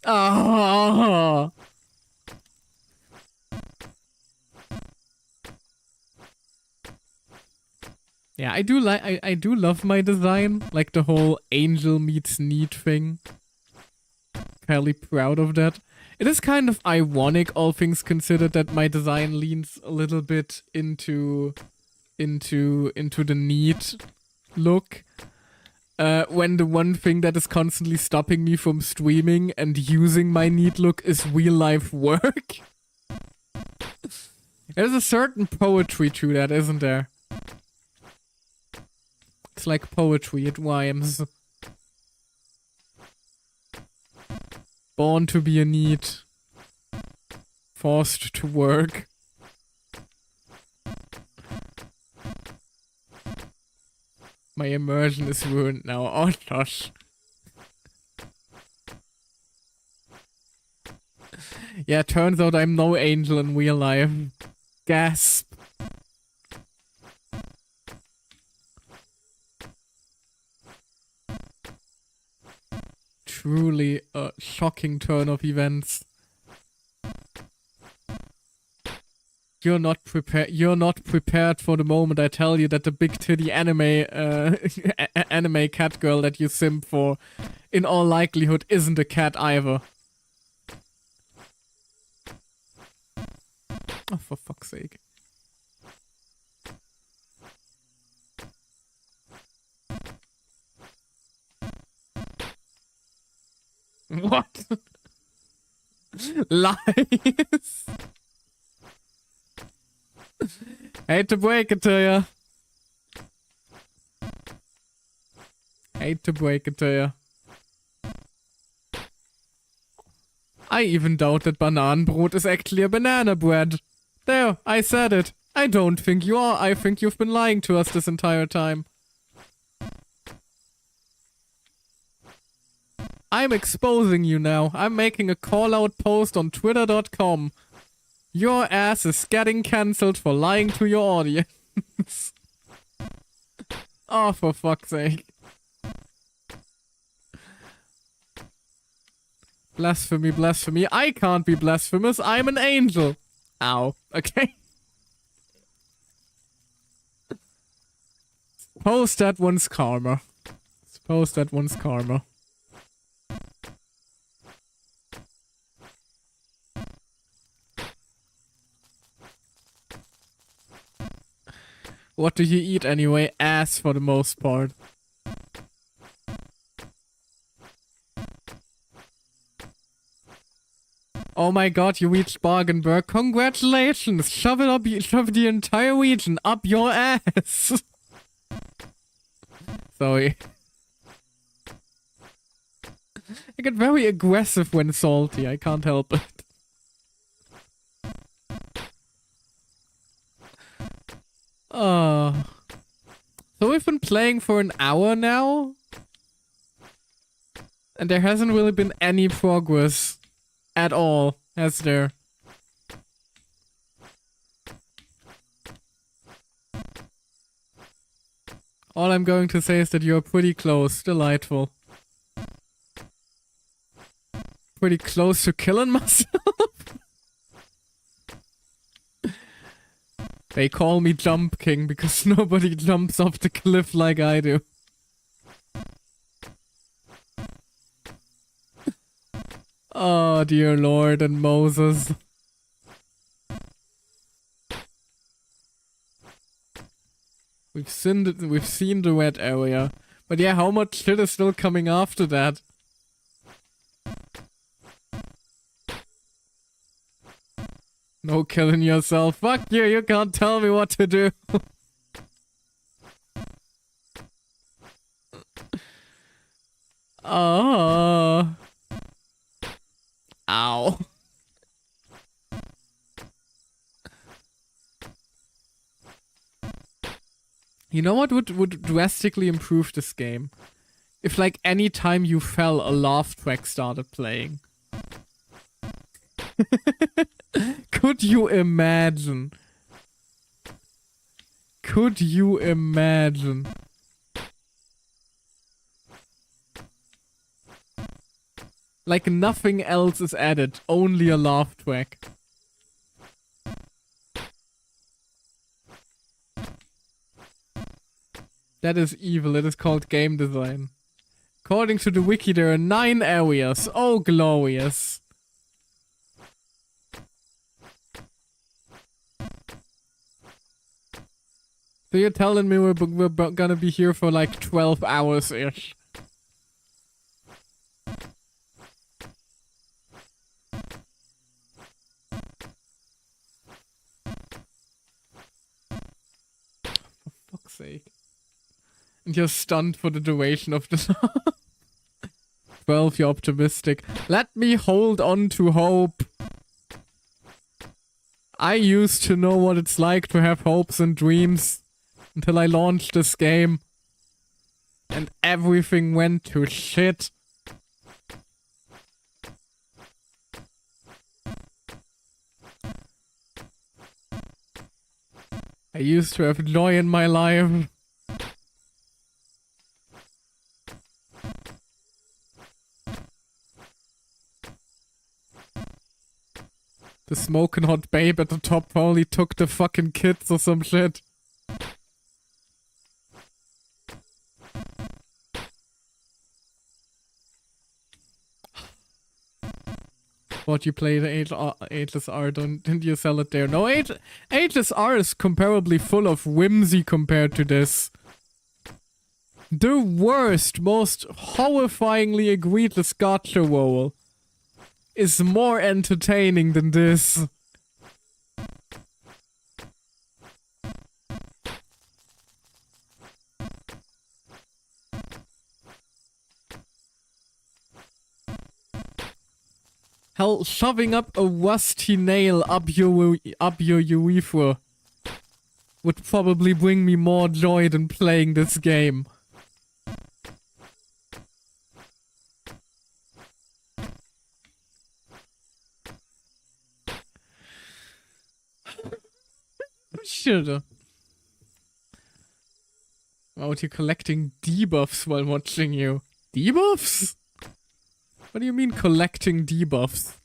Ah. Yeah, I do love my design, like the whole angel meets need thing. Fairly proud of that. It is kind of ironic, all things considered, that my design leans a little bit into the need look. When the one thing that is constantly stopping me from streaming and using my need look is real life work. There's a certain poetry to that, isn't there? It's like poetry, it rhymes. Born to be a need. Forced to work. My immersion is ruined now. Oh gosh. Yeah, turns out I'm no angel in real life. Gasp. Truly a shocking turn of events. You're not prepared for the moment I tell you that the big titty anime anime cat girl that you simp for in all likelihood isn't a cat either. Oh, for fuck's sake. What? Lies. Hate to break it to you. Hate to break it to you. I even doubt that Bananenbrot is actually a banana bread. There, I said it. I don't think you are. I think you've been lying to us this entire time. I'm exposing you now. I'm making a call-out post on twitter.com. Your ass is getting cancelled for lying to your audience. Oh, for fuck's sake. Blasphemy, blasphemy. I can't be blasphemous. I'm an angel. Ow. Okay. Suppose that one's karma. Suppose that one's karma. What do you eat anyway? Ass for the most part. Oh my god, you reached Bargenberg. Congratulations! Shove it up, shove the entire region up your ass! Sorry. I get very aggressive when salty, I can't help it. So we've been playing for an hour now? And there hasn't really been any progress at all, has there? All I'm going to say is that you're pretty close. Delightful. Pretty close to killing myself? They call me Jump King because nobody jumps off the cliff like I do. Oh, dear Lord and Moses. We've seen the red area. But yeah, how much shit is still coming after that? No killing yourself. Fuck you, you can't tell me what to do. Oh. Ow. You know what would drastically improve this game? if like any time you fell, a laugh track started playing. Could you imagine? Could you imagine? Like nothing else is added, only a laugh track. That is evil, it is called game design. According to the wiki, there are 9 areas. Oh, glorious. So you're telling me we're gonna be here for like 12 hours-ish? For fuck's sake. And you're stunned for the duration of the 12, you're optimistic. Let me hold on to hope. I used to know what it's like to have hopes and dreams until I launched this game. And everything went to shit. I used to have joy in my life. The smoking hot babe at the top probably took the fucking kids or some shit. What, you play the HSR, didn't you sell it there? No, HSR is comparably full of whimsy compared to this. The worst, most horrifyingly egregious gotcha roll is more entertaining than this. Hell, shoving up a rusty nail up your urethra would probably bring me more joy than playing this game. Shoulda. Out here collecting debuffs while watching you. Debuffs? What do you mean collecting debuffs?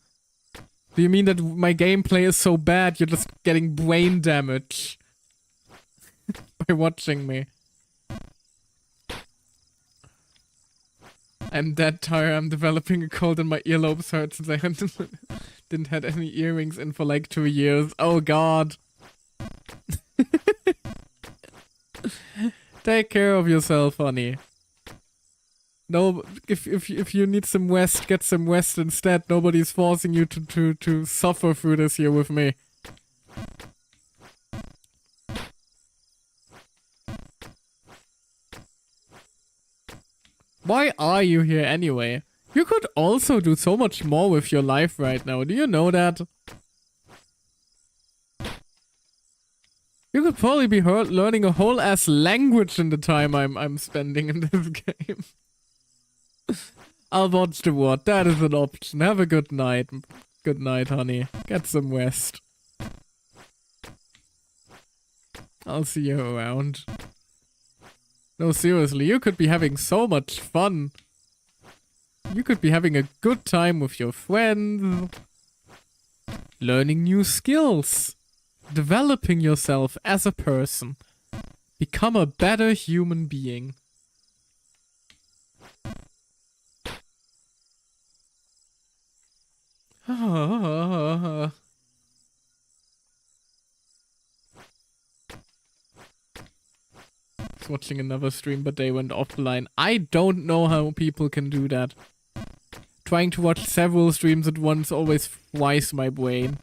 Do you mean that my gameplay is so bad you're just getting brain damage by watching me? I'm dead tired. I'm developing a cold and my earlobes hurt since I didn't had any earrings in for like 2 years. Oh god. Take care of yourself, honey. No, if you need some rest, get some rest instead. Nobody's forcing you to suffer through this here with me. Why are you here anyway? You could also do so much more with your life right now. Do you know that? You could probably be learning a whole ass language in the time I'm spending in this game. I'll watch the word. That is an option. Have a good night. Good night, honey. Get some rest. I'll see you around. No, seriously, you could be having so much fun. You could be having a good time with your friends. Learning new skills. Developing yourself as a person. Become a better human being. I was watching another stream, but they went offline. I don't know how people can do that. Trying to watch several streams at once always fries my brain.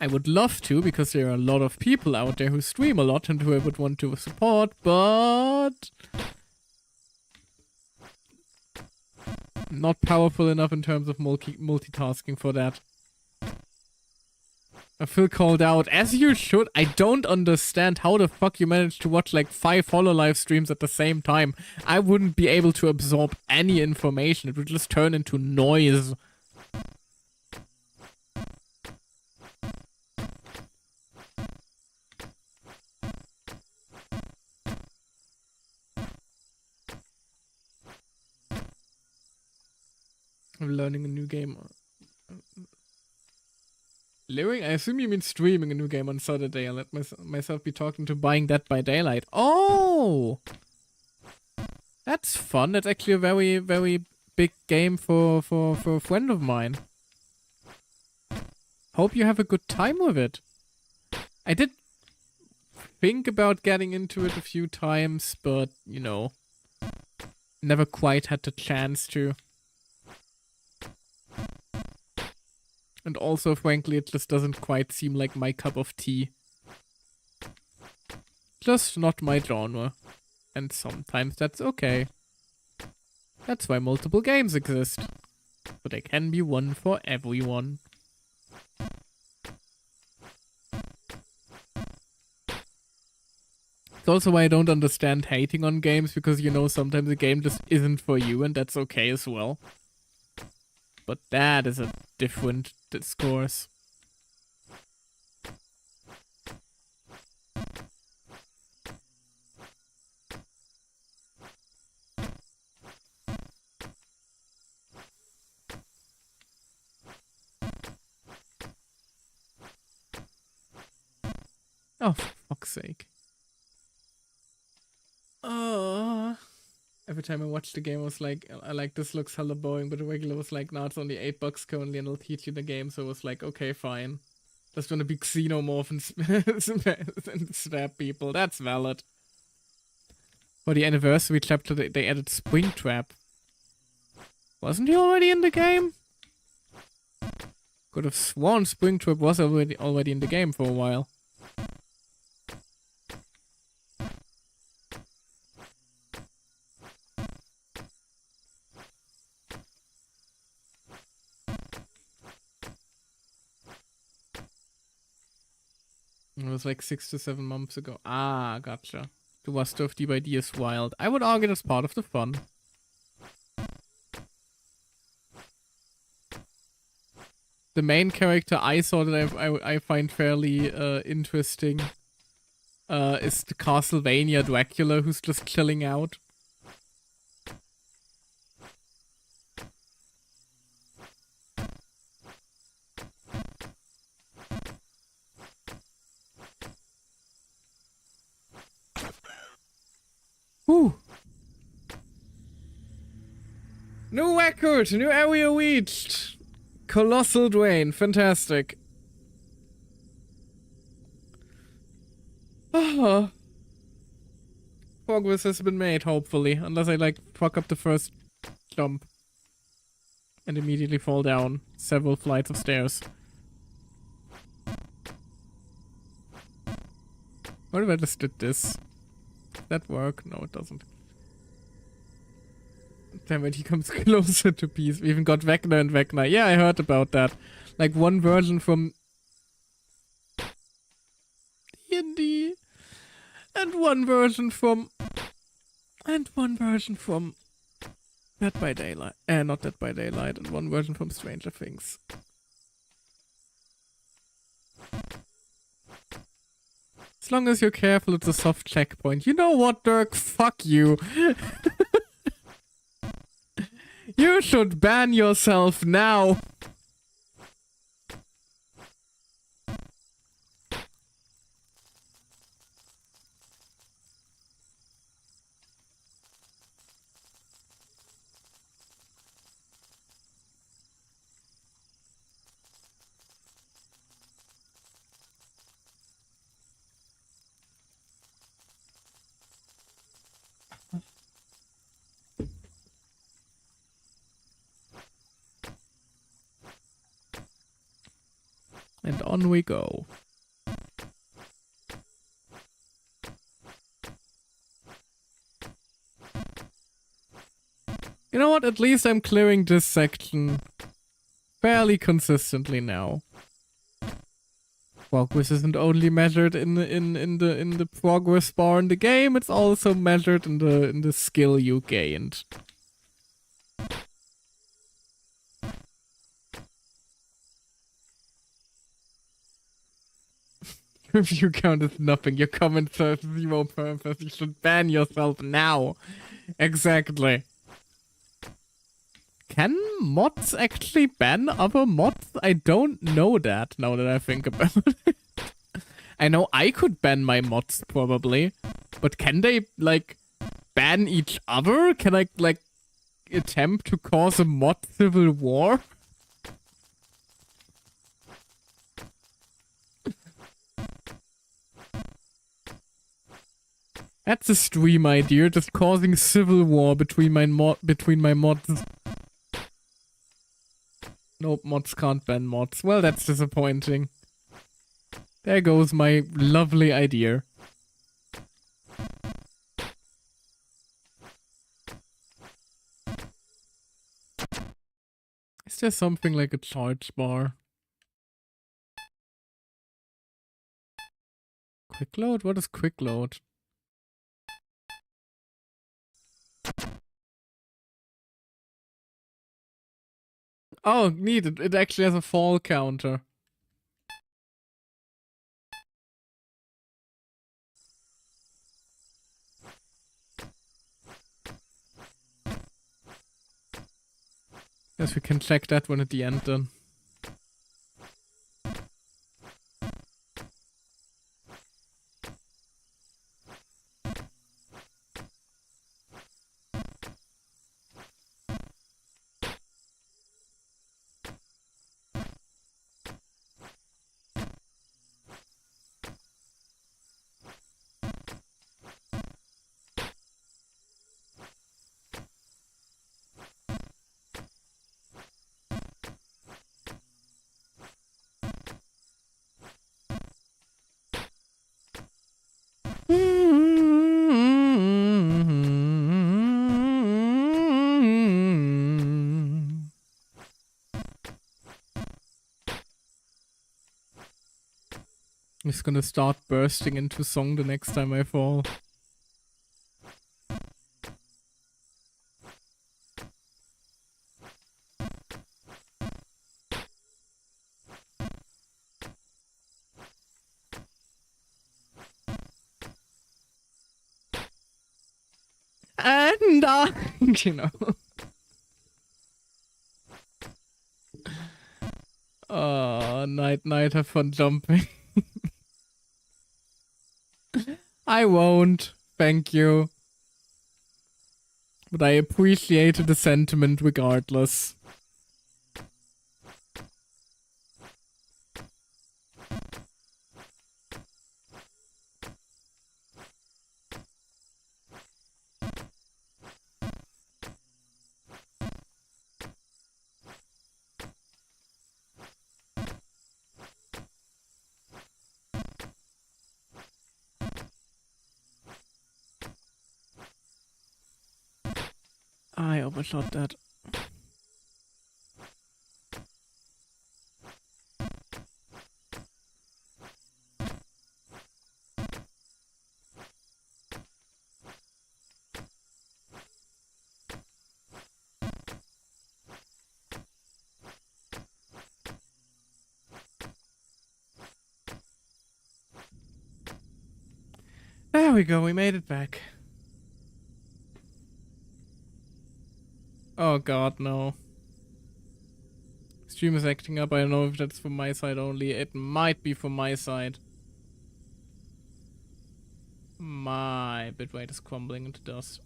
I would love to, because there are a lot of people out there who stream a lot and who I would want to support, but not powerful enough in terms of multitasking for that. I feel called out, as you should. I don't understand how the fuck you managed to watch like 5 Hololive streams at the same time. I wouldn't be able to absorb any information. It would just turn into noise. I'm learning a new game. Living? I assume you mean streaming a new game on Saturday. I'll let myself be talking to buying Dead by Daylight. Oh! That's fun. That's actually a very, very big game for a friend of mine. Hope you have a good time with it. I did think about getting into it a few times, but, you know, never quite had the chance to. And also, frankly, it just doesn't quite seem like my cup of tea. Just not my genre. And sometimes that's okay. That's why multiple games exist. So there can be one for everyone. It's also why I don't understand hating on games, because, you know, sometimes a game just isn't for you, and that's okay as well. But that is a different discourse. Oh, for fuck's sake. Every time I watched the game, I was like, this looks hella boring, but the regular was like, no, it's only $8 currently and it'll teach you the game, so I was like, okay, fine. Just wanna be xenomorph and stab people, that's valid. For the anniversary chapter, they added Springtrap. Wasn't he already in the game? Could have sworn Springtrap was already in the game for a while. It was like 6 to 7 months ago. Ah, gotcha. The Wester of DBD is wild. I would argue that's part of the fun. The main character I saw that I find fairly interesting is the Castlevania Dracula, who's just chilling out. Whew. New record, new area reached. Colossal Drain, fantastic. Ah. Progress has been made, hopefully, unless I like fuck up the first jump and immediately fall down several flights of stairs. What if I just did this? Does that work? No, it doesn't. Damn it, he comes closer to peace. We even got Vecna and Vecna. Yeah, I heard about that. Like one version from D&D. And one version from Dead by Daylight. Not Dead by Daylight. And one version from Stranger Things. As long as you're careful, it's a soft checkpoint. You know what, Dirk? Fuck you. You should ban yourself now. And on we go. You know what? At least I'm clearing this section fairly consistently now. Progress isn't only measured in the progress bar in the game, it's also measured in the skill you gained. Your view count is nothing. Your comment serves zero purpose. You should ban yourself now. Exactly. Can mods actually ban other mods? I don't know that now that I think about it. I know I could ban my mods probably, but can they like ban each other? Can I like attempt to cause a mod civil war? That's a stream idea, just causing civil war between my mods. Nope, mods can't ban mods. Well, that's disappointing. There goes my lovely idea. Is there something like a charge bar? Quick load? What is quick load? Oh, neat. It actually has a fall counter. Guess we can check that one at the end then. It's gonna start bursting into song the next time I fall. And you know. Oh, night, have fun jumping. I won't, thank you. But I appreciated the sentiment regardless. I overshot that. There we go, we made it back. Oh god, no. Stream is acting up. I don't know if that's from my side only. It might be from my side. My bitrate is crumbling into dust.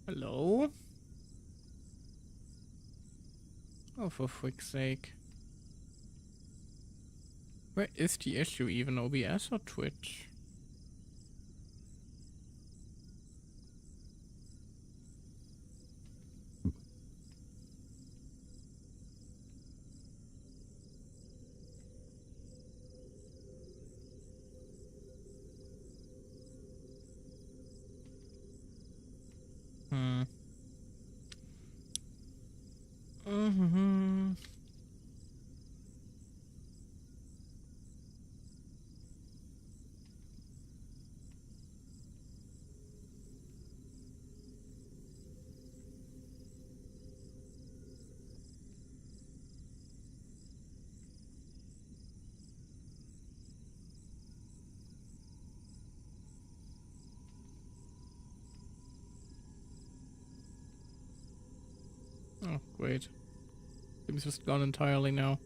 Hello? Oh, for frick's sake. Where is the issue even? OBS or Twitch? Hmm. Mm-hmm. Oh, great. Game's just gone entirely now.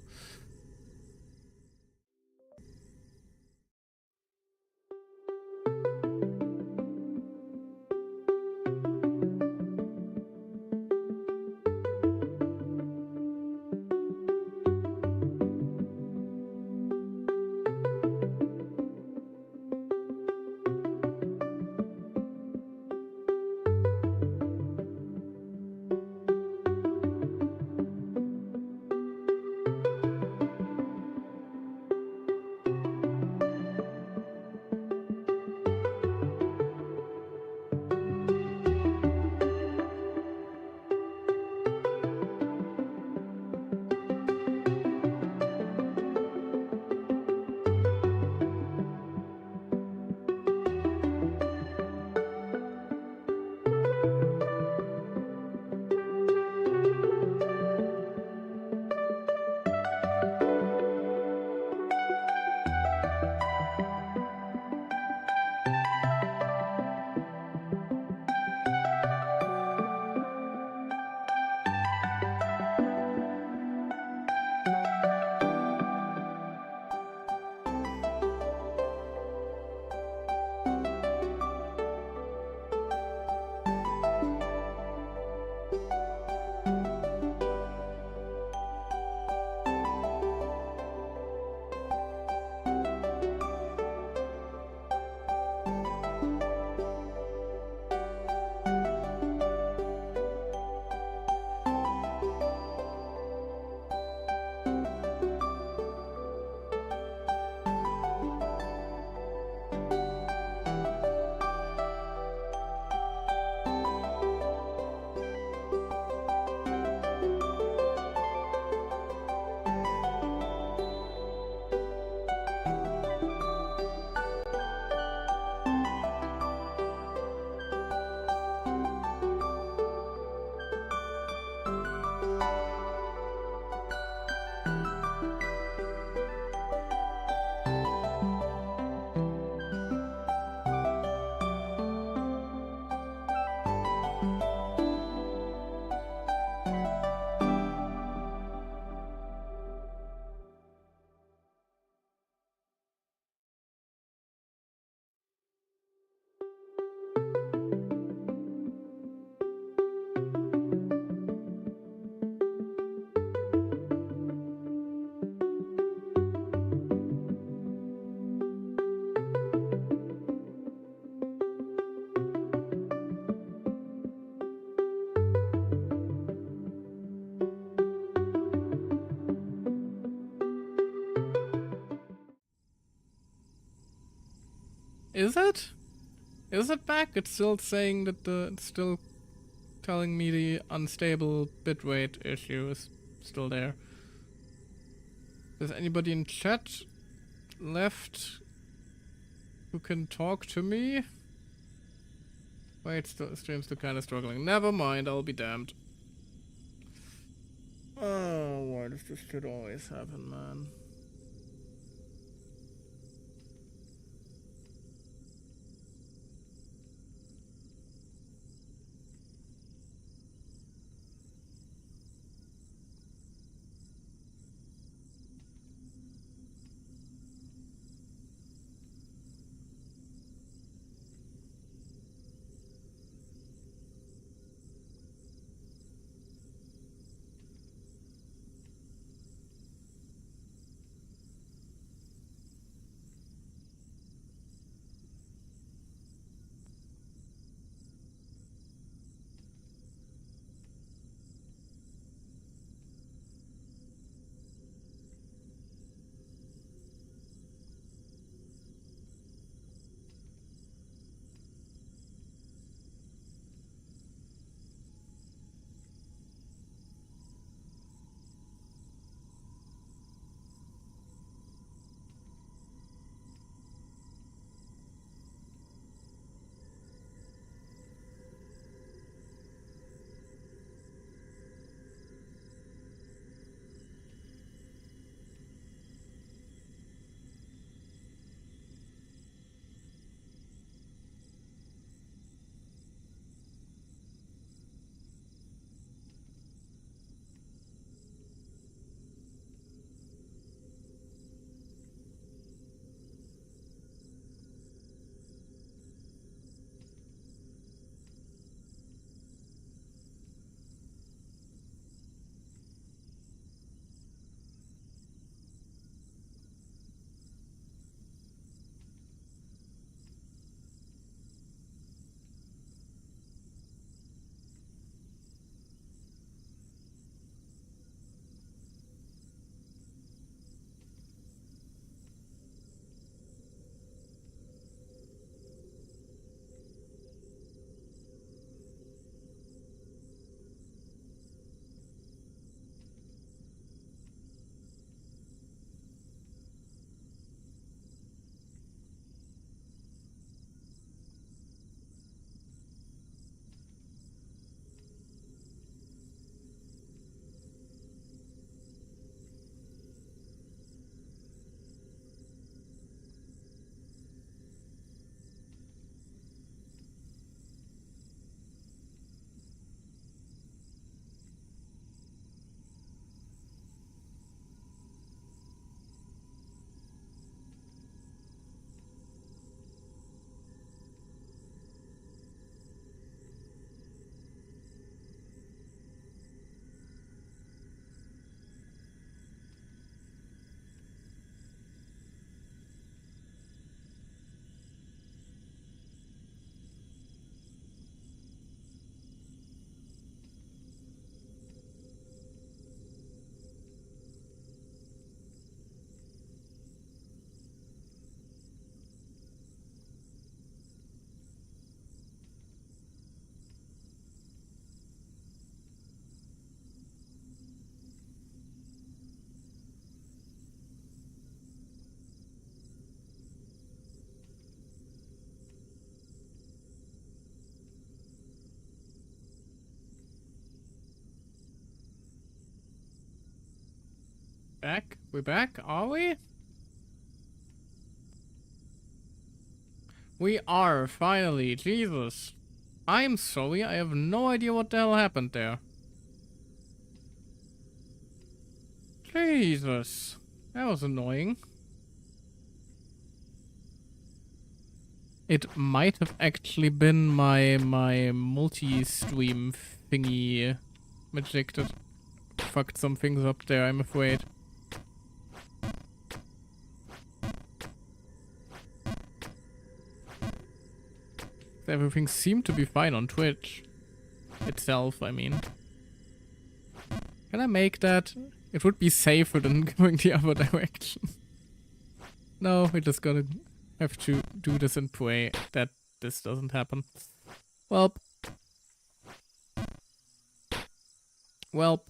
Is it? Is it back? It's still saying that it's still telling me the unstable bitrate issue is still there. Is anybody in chat left who can talk to me? Wait, stream's still kind of struggling. Never mind, I'll be damned. Oh, why does this shit always happen, man? Back? We're back? Are we? We are, finally. Jesus. I'm sorry, I have no idea what the hell happened there. Jesus. That was annoying. It might have actually been my multi-stream thingy magic that fucked some things up there, I'm afraid. Everything seemed to be fine on Twitch itself, I mean. Can I make that? It would be safer than going the other direction. No, we're just gonna have to do this and pray that this doesn't happen. Welp. Welp.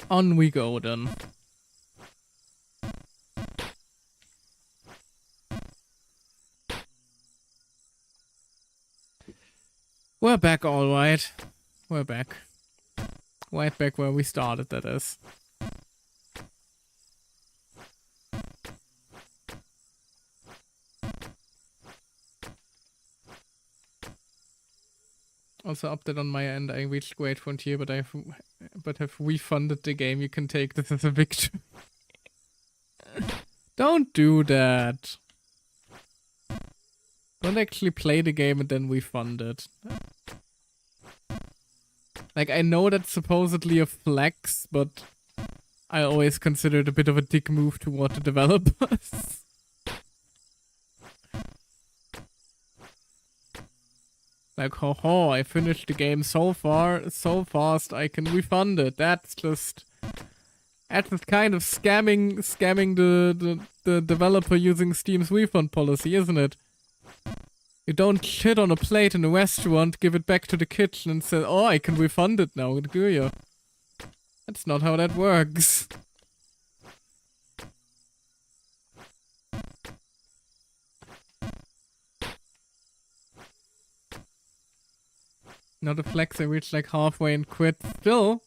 On we go then. We're back, alright. We're back. Right back where we started, that is. Also update on my end, I reached Great Frontier, but have refunded the game. You can take this as a victory. Don't do that. Don't actually play the game and then refund it. Like, I know that's supposedly a flex, but I always consider it a bit of a dick move toward the developers. Like, ho, I finished the game so fast, I can refund it. That's just kind of scamming the developer using Steam's refund policy, isn't it? You don't shit on a plate in a restaurant, give it back to the kitchen and say, oh, I can refund it now, do you? That's not how that works. Not a flex, I reached like halfway and quit. Still,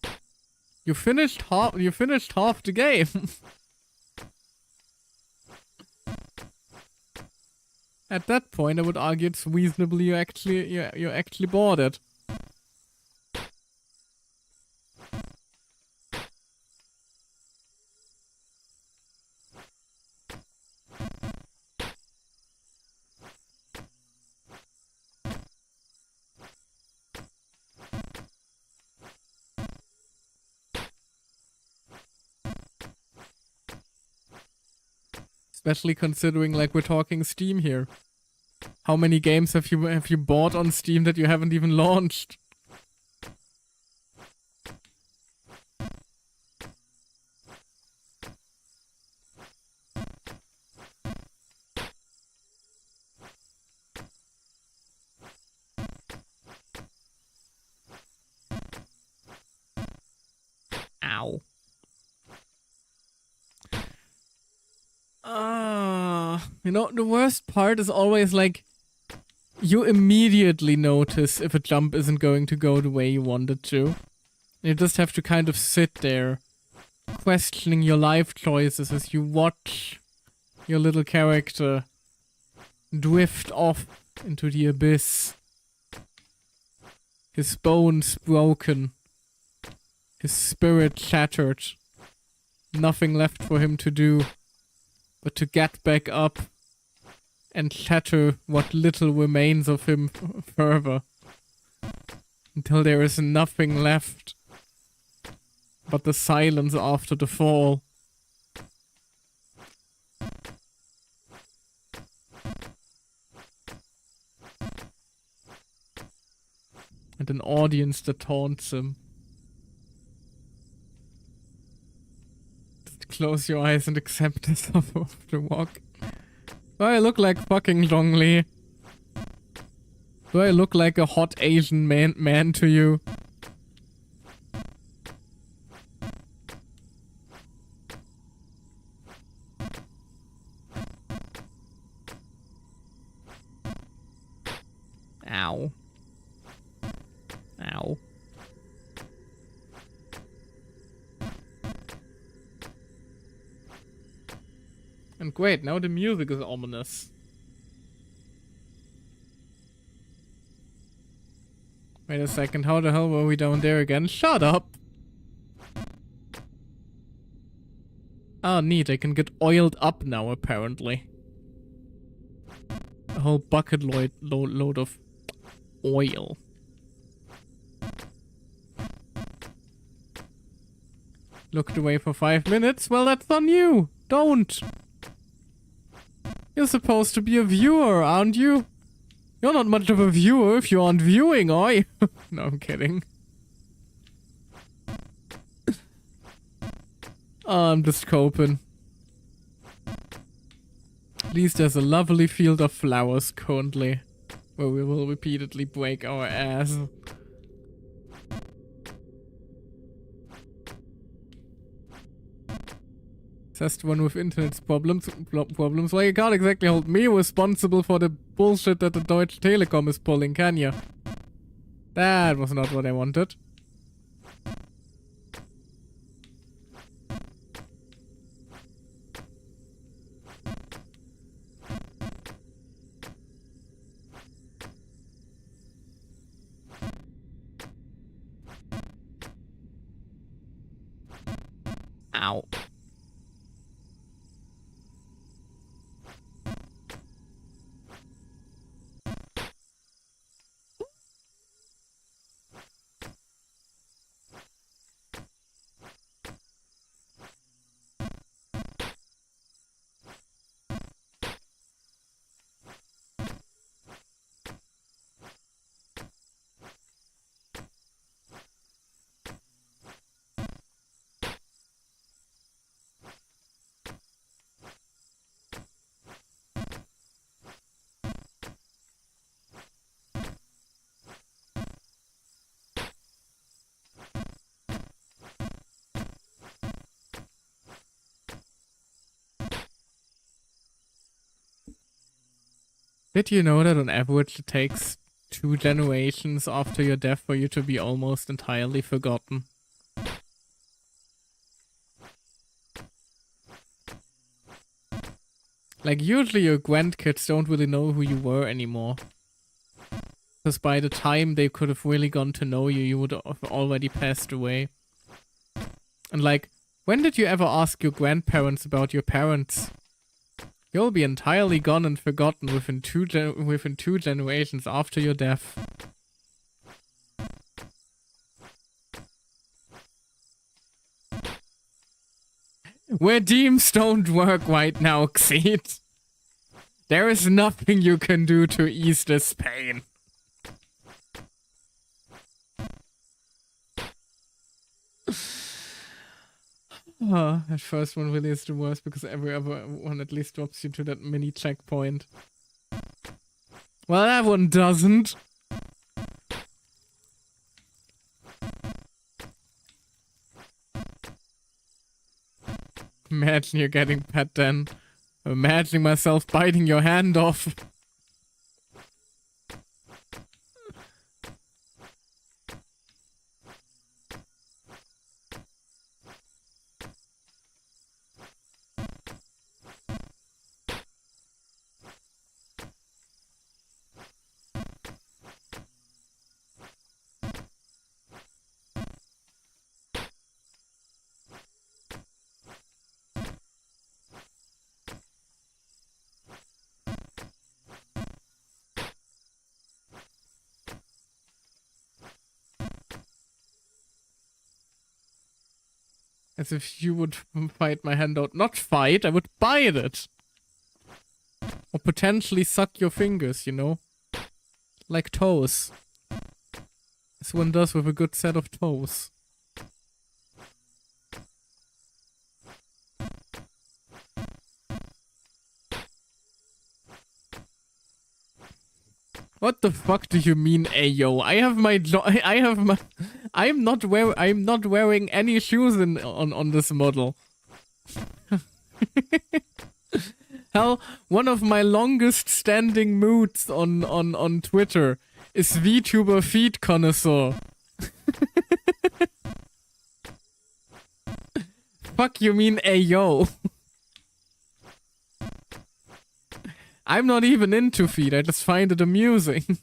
you finished half the game. At that point, I would argue it's reasonably you actually bought it. Especially considering, like, we're talking Steam here. How many games have you bought on Steam that you haven't even launched? Ow. You know, the worst part is always like, you immediately notice if a jump isn't going to go the way you want it to. You just have to kind of sit there, questioning your life choices as you watch your little character drift off into the abyss. His bones broken. His spirit shattered. Nothing left for him to do but to get back up and shatter what little remains of him further. Until there is nothing left but the silence after the fall. And an audience that taunts him. Just close your eyes and accept this off of the walk. Do I look like fucking Zhongli? Do I look like a hot Asian man to you? Ow. Ow. And great, now the music is ominous. Wait a second, how the hell were we down there again? Shut up! Ah, neat, I can get oiled up now, apparently. A whole bucket load of oil. Looked away for 5 minutes? Well, that's on you! Don't! You're supposed to be a viewer, aren't you? You're not much of a viewer if you aren't viewing, are you? No, I'm kidding. Oh, I'm just coping. At least there's a lovely field of flowers currently, where we will repeatedly break our ass. Just one with internet problems. Well, you can't exactly hold me responsible for the bullshit that the Deutsche Telekom is pulling, can you? That was not what I wanted. Ow. Did you know that on average it takes 2 generations after your death for you to be almost entirely forgotten? Like, usually your grandkids don't really know who you were anymore. Because by the time they could have really gone to know you, you would have already passed away. And like, when did you ever ask your grandparents about your parents? You'll be entirely gone and forgotten within two generations after your death. Where deems don't work right now, Xeed. There is nothing you can do to ease this pain. Oh, that first one really is the worst because every other one at least drops you to that mini checkpoint. Well, that one doesn't. Imagine you're getting pet then. Imagining myself biting your hand off. As if you would bite my hand out. Not fight, I would bite it. Or potentially suck your fingers, you know? Like toes. As one does with a good set of toes. What the fuck do you mean, ayo? I'm not wearing any shoes on this model. Hell, one of my longest standing moods on Twitter is VTuber feet connoisseur. Fuck you mean ayo? I'm not even into feet, I just find it amusing.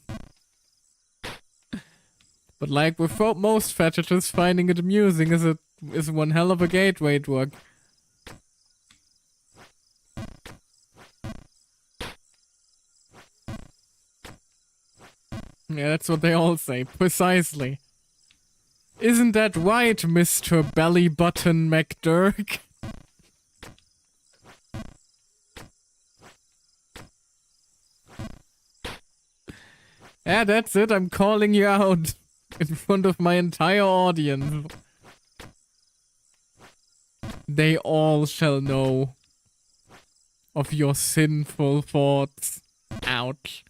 But like with most fetishes, finding it amusing is one hell of a gateway drug. Yeah, that's what they all say, precisely. Isn't that right, Mr. Belly Button McDurk? Yeah, that's it, I'm calling you out in front of my entire audience. They all shall know of your sinful thoughts. Ouch.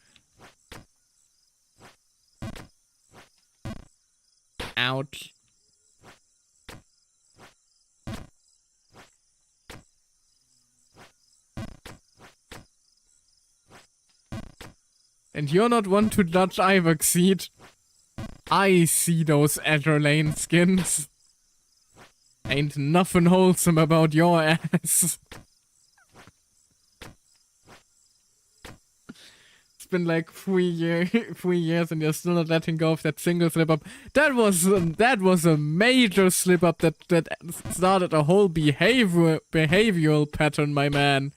Ouch. And you're not one to judge either, Xeed. I see those Azure Lane skins. Ain't nothing wholesome about your ass. It's been like 3 years and you're still not letting go of that single slip up. That was a major slip up that started a whole behavioral pattern, my man.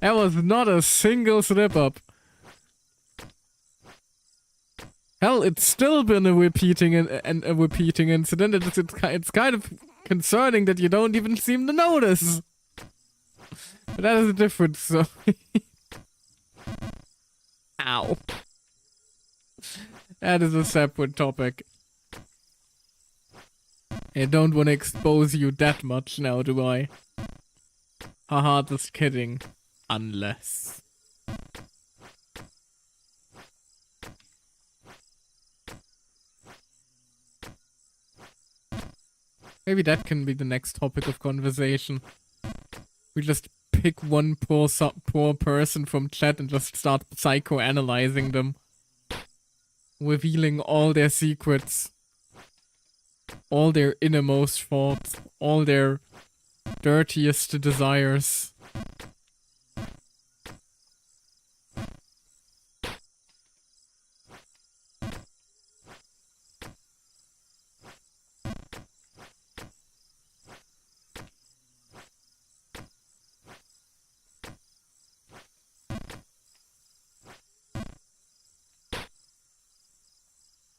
That was not a single slip up. Hell, it's still been a repeating incident. It's kind of concerning that you don't even seem to notice. But that is a different story. Ow. That is a separate topic. I don't want to expose you that much now, do I? Haha, just kidding. Unless... Maybe that can be the next topic of conversation. We just pick one poor person from chat and just start psychoanalyzing them. Revealing all their secrets. All their innermost thoughts. All their dirtiest desires.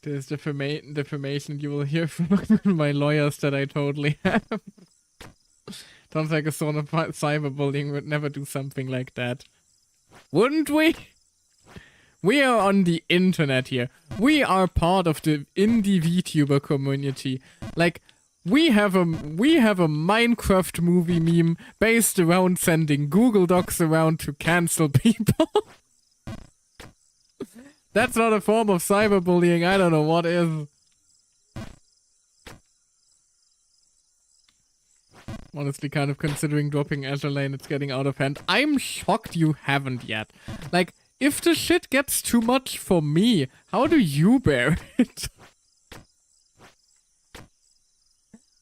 There's defamation you will hear from my lawyers that I totally have. Sounds like a sort of cyberbullying would never do something like that. Wouldn't we? We are on the internet here. We are part of the indie VTuber community. Like, we have a Minecraft movie meme based around sending Google Docs around to cancel people. That's not a form of cyberbullying, I don't know what is. Honestly, kind of considering dropping Azure Lane, it's getting out of hand. I'm shocked you haven't yet. Like, if the shit gets too much for me, how do you bear it?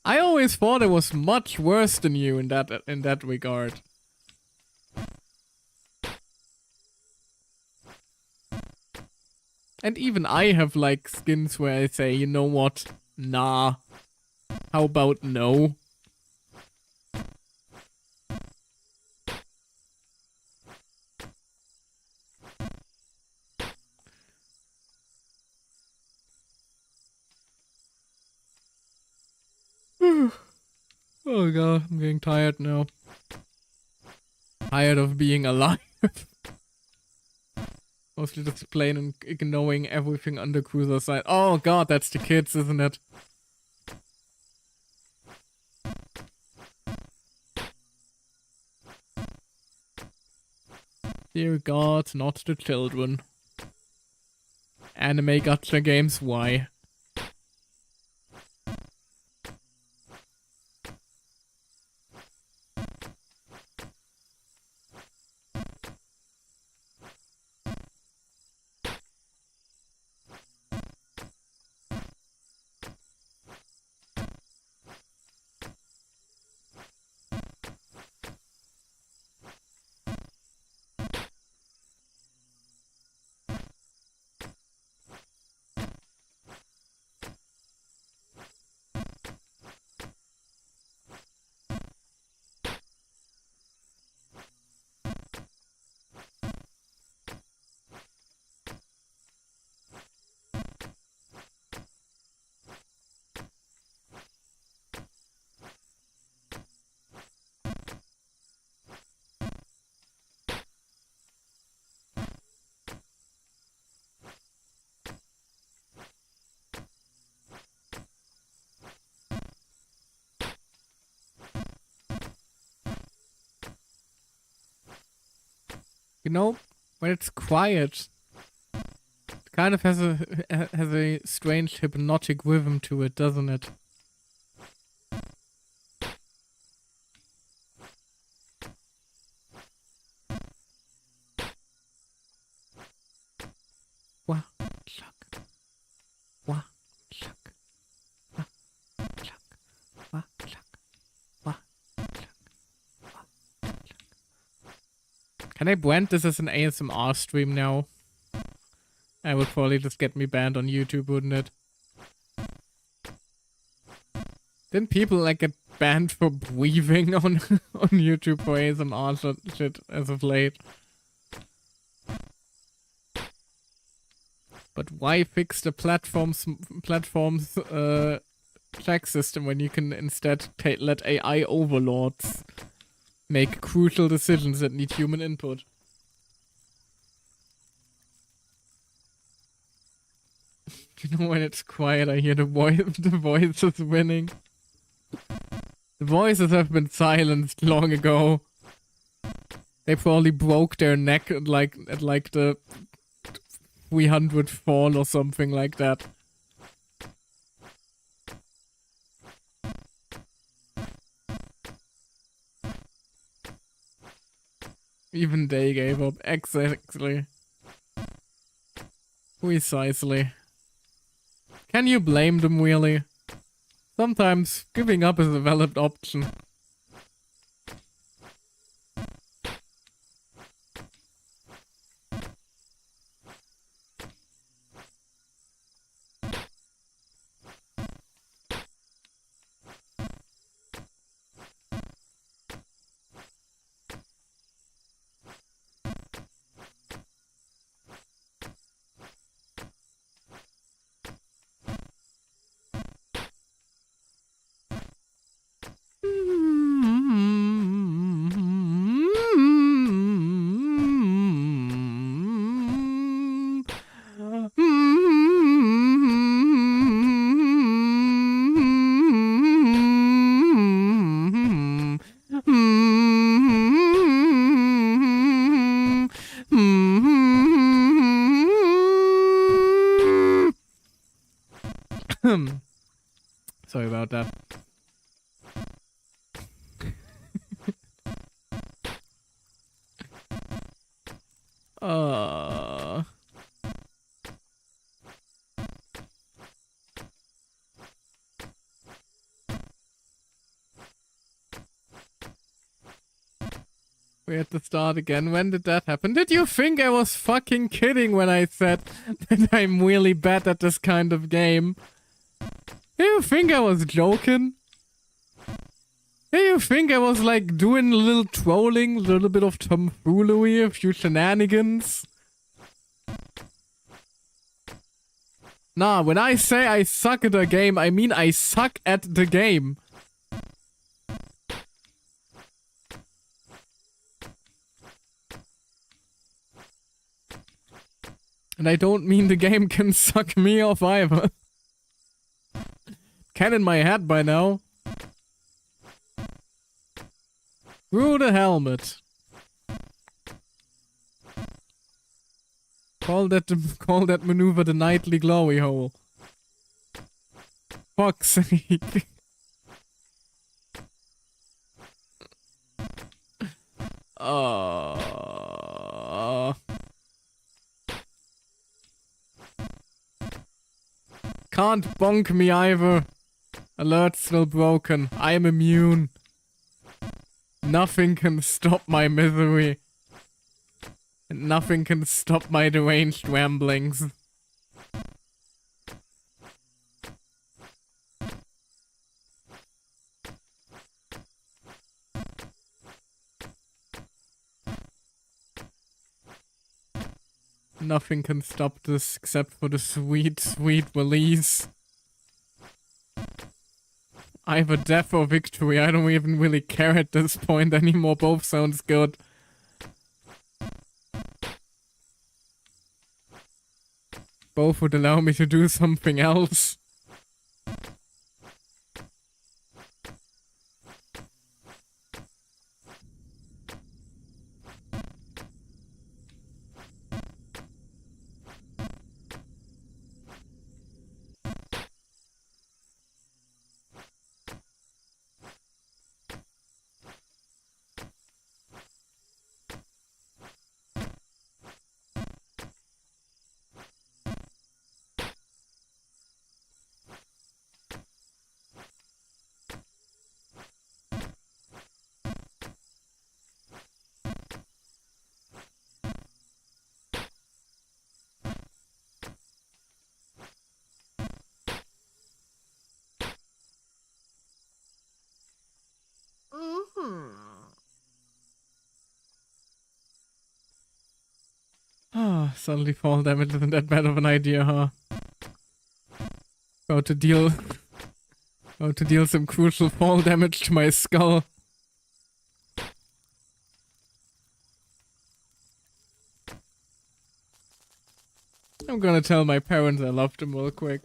I always thought it was much worse than you in that regard. And even I have, like, skins where I say, you know what? Nah. How about no? Oh god, I'm getting tired now. Tired of being alive. Mostly just plain and ignoring everything on the cruiser side. Oh god, that's the kids, isn't it? Dear god, not the children. Anime gacha games, why? You know, when it's quiet, it kind of has a strange hypnotic rhythm to it, doesn't it? Wah, chuck. Wah, chuck. Wah, chuck. Wah, chuck. Wah, chuck. Wah, chuck. Can I brand this as an ASMR stream now? I would probably just get me banned on YouTube, wouldn't it? Didn't people like get banned for breathing on on YouTube for ASMR shit as of late? But why fix the platform's check system when you can instead let AI overlords make crucial decisions that need human input? You know, when it's quiet, I hear the voices winning. The voices have been silenced long ago. They probably broke their neck at like the 300th fall or something like that. Even they gave up. Exactly. Precisely. Can you blame them, really? Sometimes giving up is a valid option. Sorry about that. We had to start again. When did that happen? Did you think I was fucking kidding when I said that I'm really bad at this kind of game? Do you think I was joking? Do you think I was like doing a little trolling, a little bit of tomfoolery, a few shenanigans? Nah, when I say I suck at a game, I mean I suck at the game. And I don't mean the game can suck me off either. Can in my head by now. Through the helmet. Call that maneuver the nightly glowy hole. Fuck's sake. Can't bonk me either. Alert's still broken. I am immune. Nothing can stop my misery. And nothing can stop my deranged ramblings. Nothing can stop this except for the sweet, sweet release. Either death or victory. I don't even really care at this point anymore. Both sounds good. Both would allow me to do something else. Suddenly fall damage isn't that bad of an idea, huh? About to deal some crucial fall damage to my skull. I'm gonna tell my parents I loved them real quick.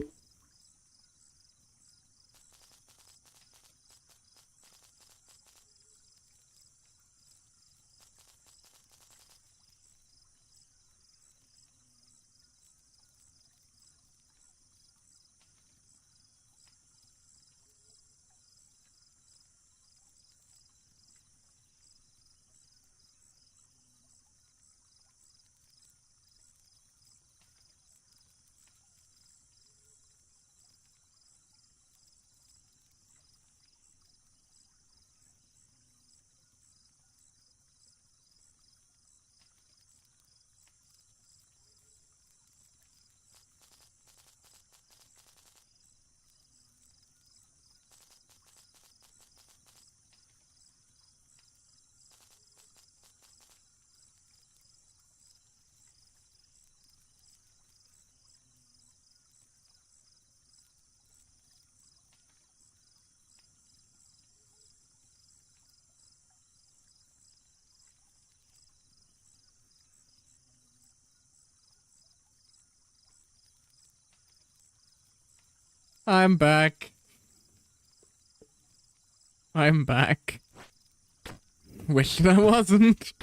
I'm back. I'm back. Wish that I wasn't.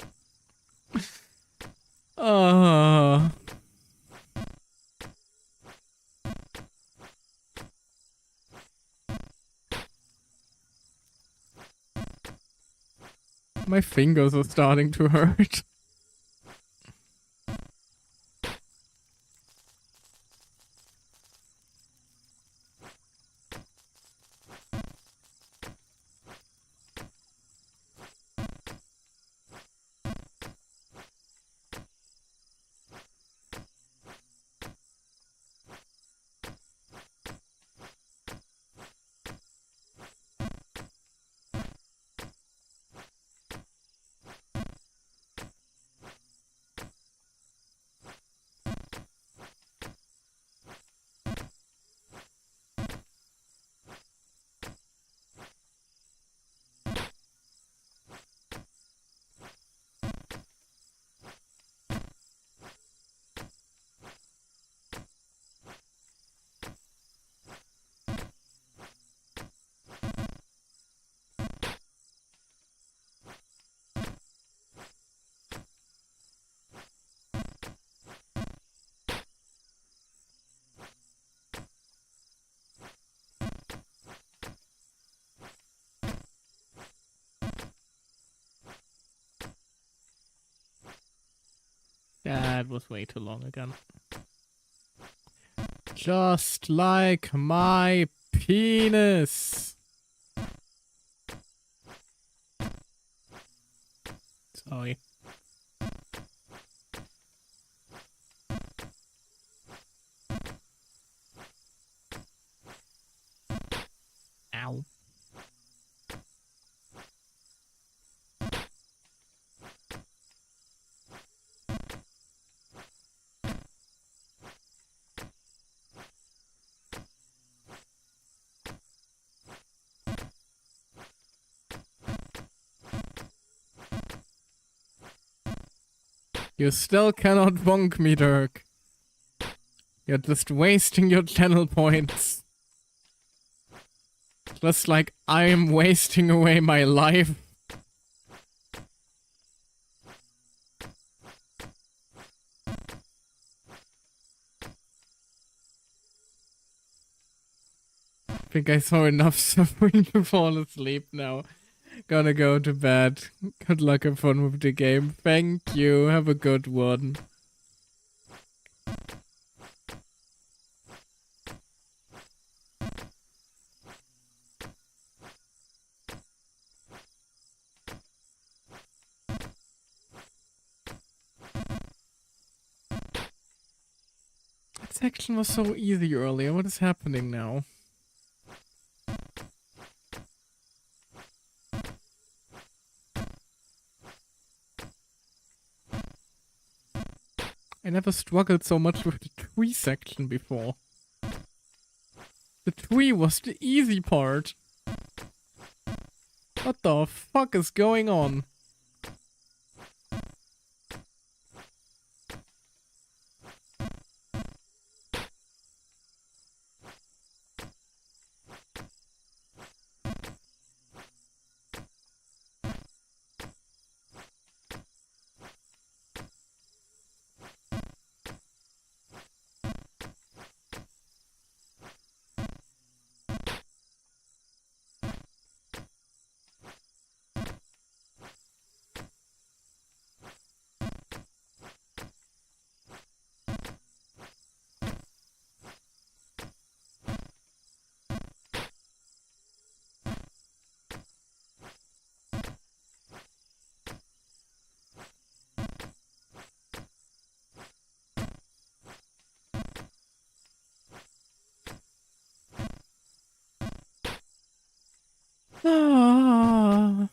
My fingers are starting to hurt. That was way too long again. Just like my penis. Sorry. Ow. You still cannot bonk me, Dirk. You're just wasting your channel points. Just like I'm wasting away my life. I think I saw enough suffering to fall asleep now. Gonna go to bed. Good luck and fun with the game. Thank you. Have a good one. That section was so easy earlier. What is happening now? I never struggled so much with the tree section before. The tree was the easy part. What the fuck is going on? Ah.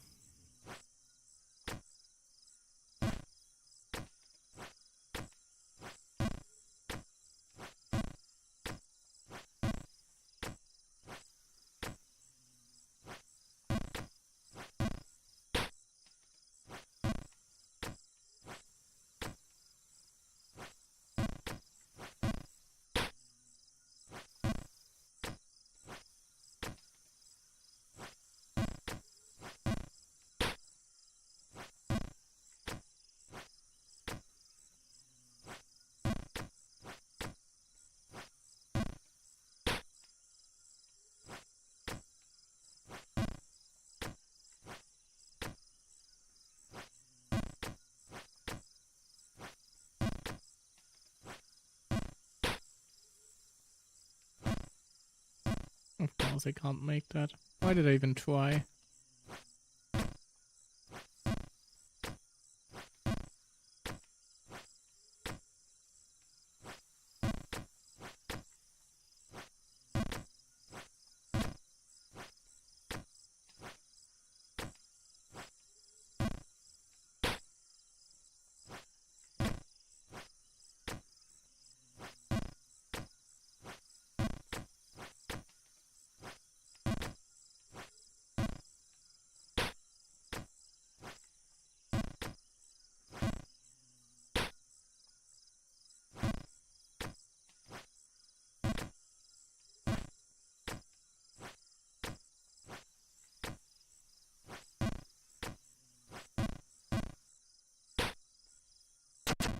Of course I can't make that. Why did I even try?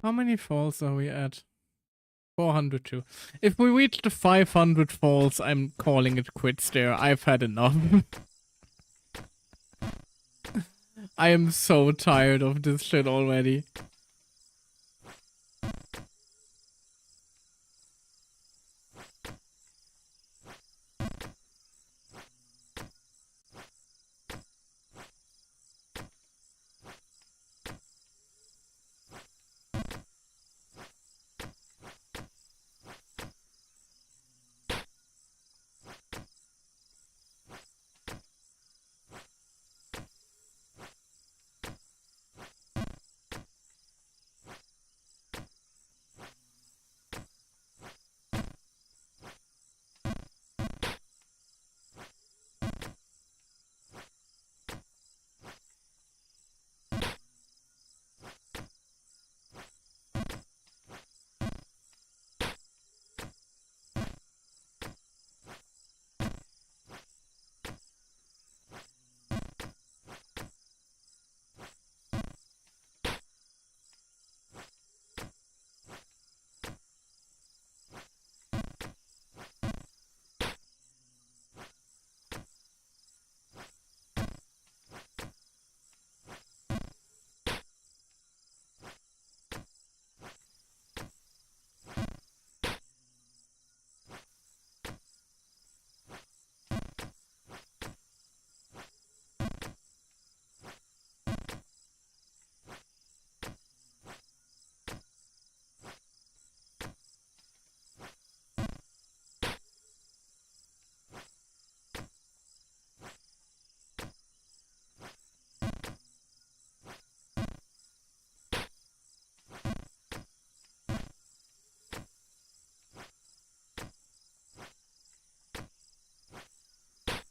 How many falls are we at? 402. If we reach the 500 falls, I'm calling it quits there. I've had enough. I am so tired of this shit already.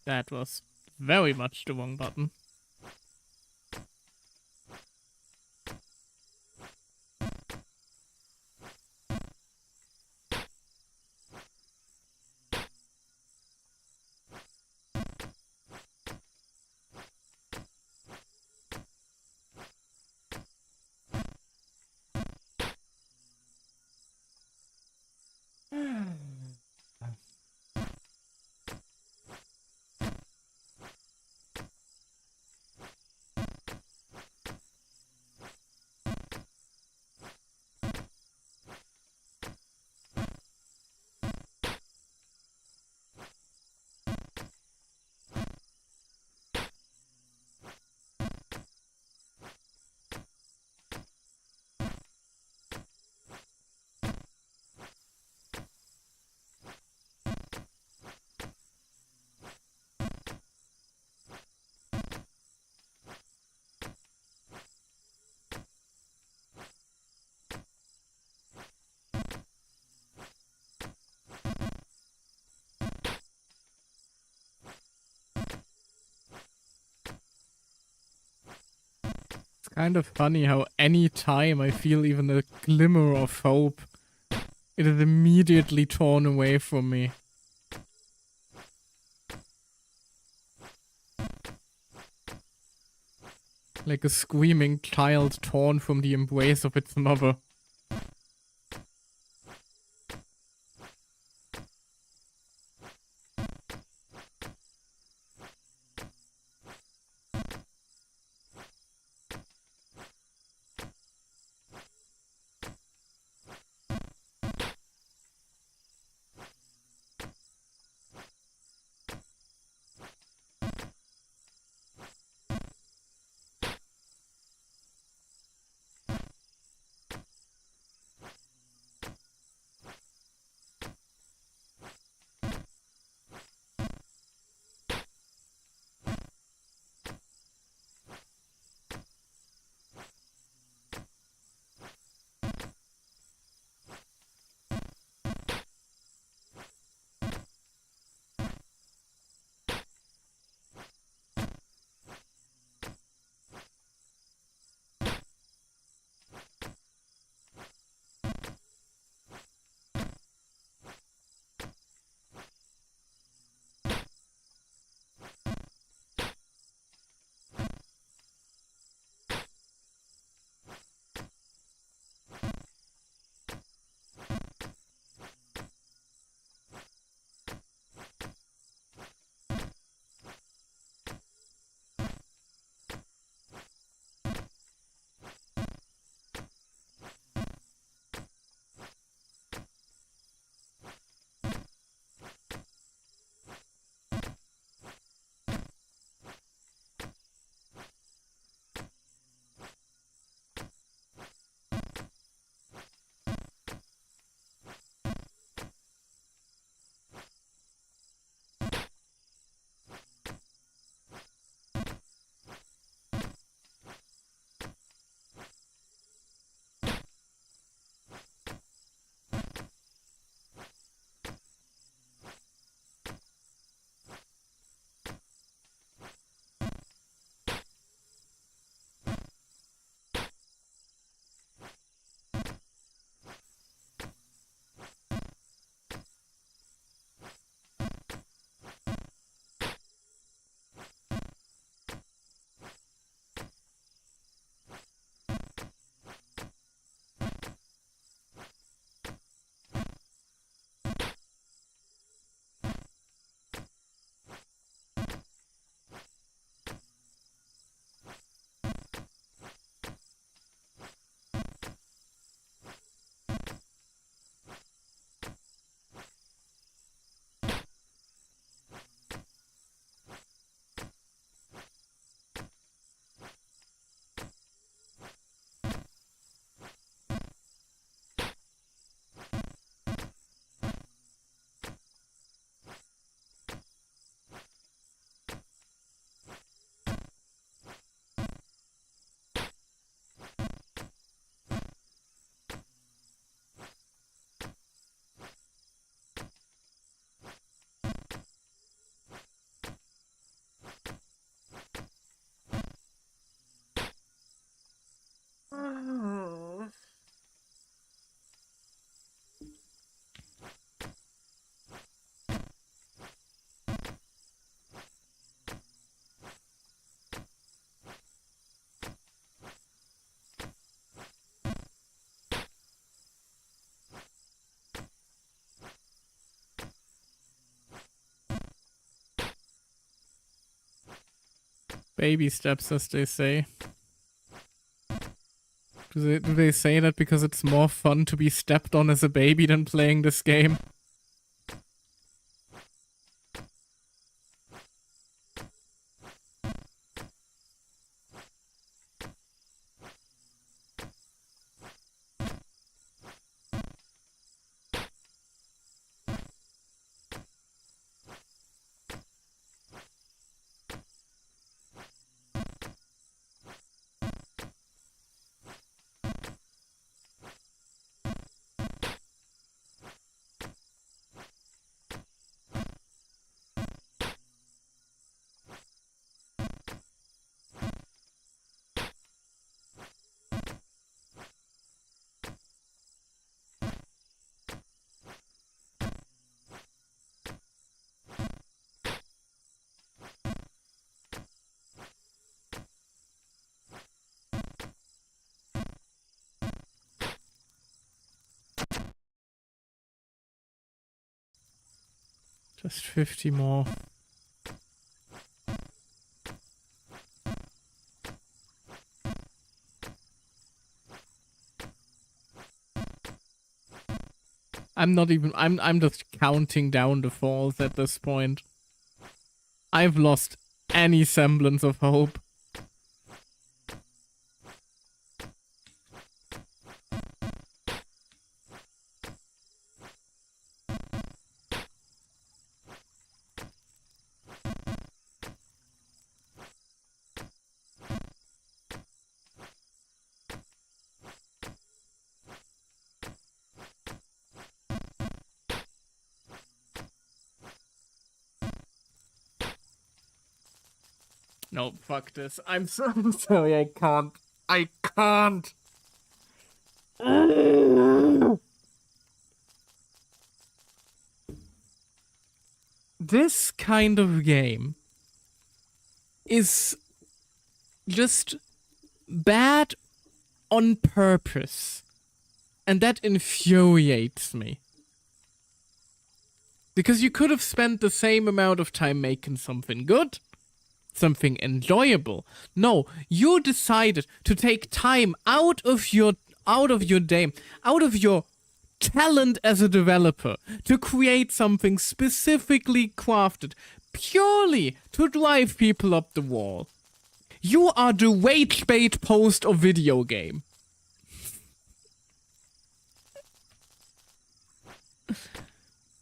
That was very much the wrong button. It's kind of funny how any time I feel even a glimmer of hope, it is immediately torn away from me. Like a screaming child torn from the embrace of its mother. Baby steps, as they say. Do they say that because it's more fun to be stepped on as a baby than playing this game? Just 50 more. I'm just counting down the falls at this point. I've lost any semblance of hope. No, fuck this. I'm so sorry, I can't. I can't. This kind of game is just bad on purpose. And that infuriates me. Because you could have spent the same amount of time making something good. Something enjoyable. No, you decided to take time out of your day, out of your talent as a developer to create something specifically crafted purely to drive people up the wall. You are the wage bait post of video game.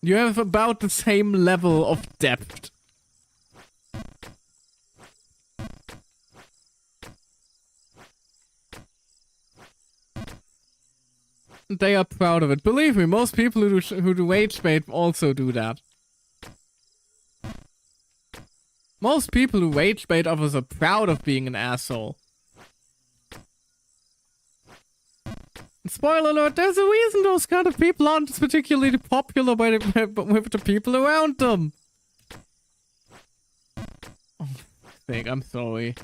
You have about the same level of depth. They are proud of it. Believe me, most people who do wage bait also do that. Most people who wage bait others are proud of being an asshole. Spoiler alert, there's a reason those kind of people aren't particularly popular with the people around them. Oh, I'm sorry.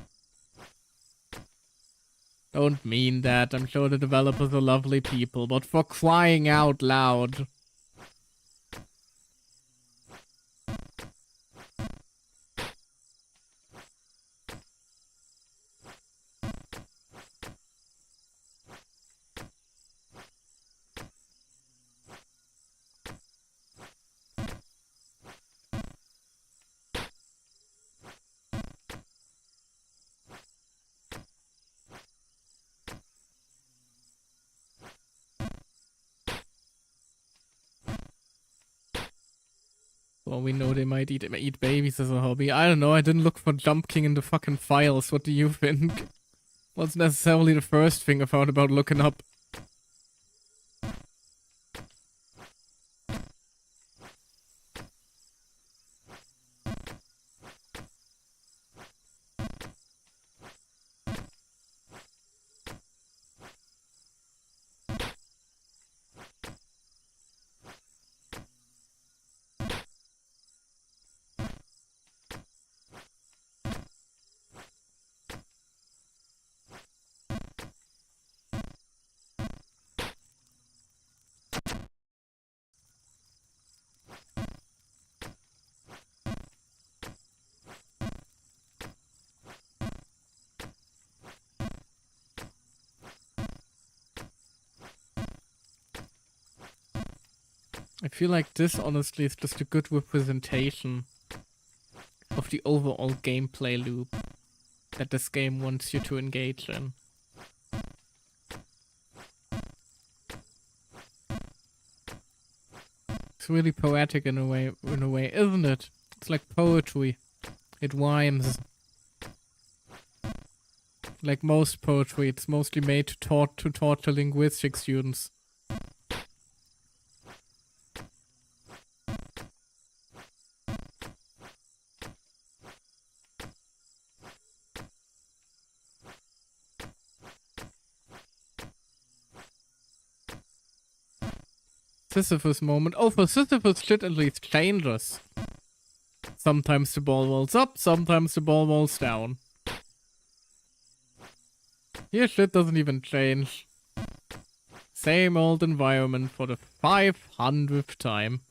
Don't mean that. I'm sure the developers are lovely people, but for crying out loud. Well, we know they might eat babies as a hobby. I don't know, I didn't look for Jump King in the fucking files. What do you think? What's necessarily the first thing I thought about looking up? I feel like this honestly is just a good representation of the overall gameplay loop that this game wants you to engage in. It's really poetic in a way, isn't it? It's like poetry. It rhymes. Like most poetry, it's mostly made to torture linguistics students. Sisyphus moment. Oh, for Sisyphus shit at least changes. Sometimes the ball rolls up, sometimes the ball rolls down. Here shit doesn't even change. Same old environment for the 500th time.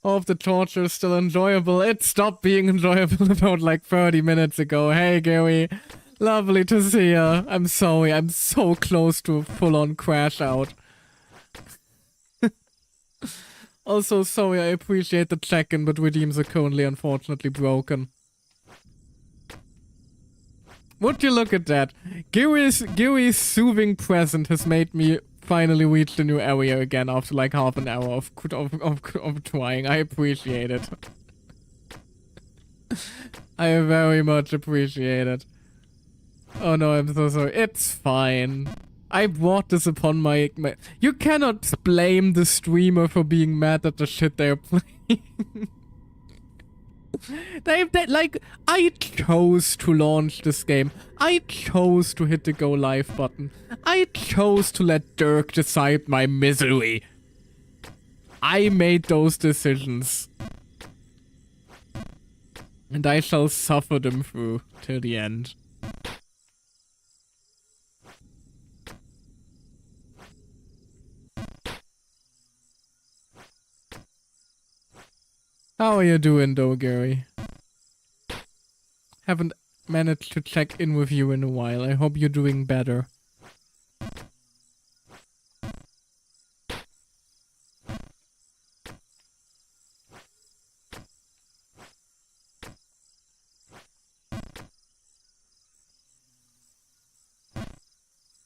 Oh, if the torture is still enjoyable. It stopped being enjoyable about like 30 minutes ago. Hey Gary, lovely to see ya. I'm sorry, I'm so close to a full-on crash out. Also, sorry, I appreciate the check-in, but redeems are currently unfortunately broken. Would you look at that? Gary's soothing presence has made me finally reach the new area again after like half an hour of trying. I appreciate it. I very much appreciate it. Oh no, I'm so sorry. It's fine. I brought this upon my... You cannot blame the streamer for being mad at the shit they're playing. Like, I chose to launch this game. I chose to hit the go live button. I chose to let Dirk decide my misery. I made those decisions. And I shall suffer them through till the end. How are you doing though, Gary? Haven't managed to check in with you in a while. I hope you're doing better.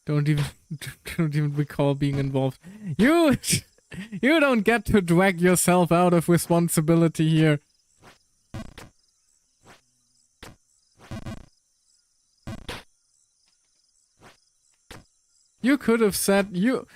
Don't even recall being involved. You don't get to drag yourself out of responsibility here. You could have said, you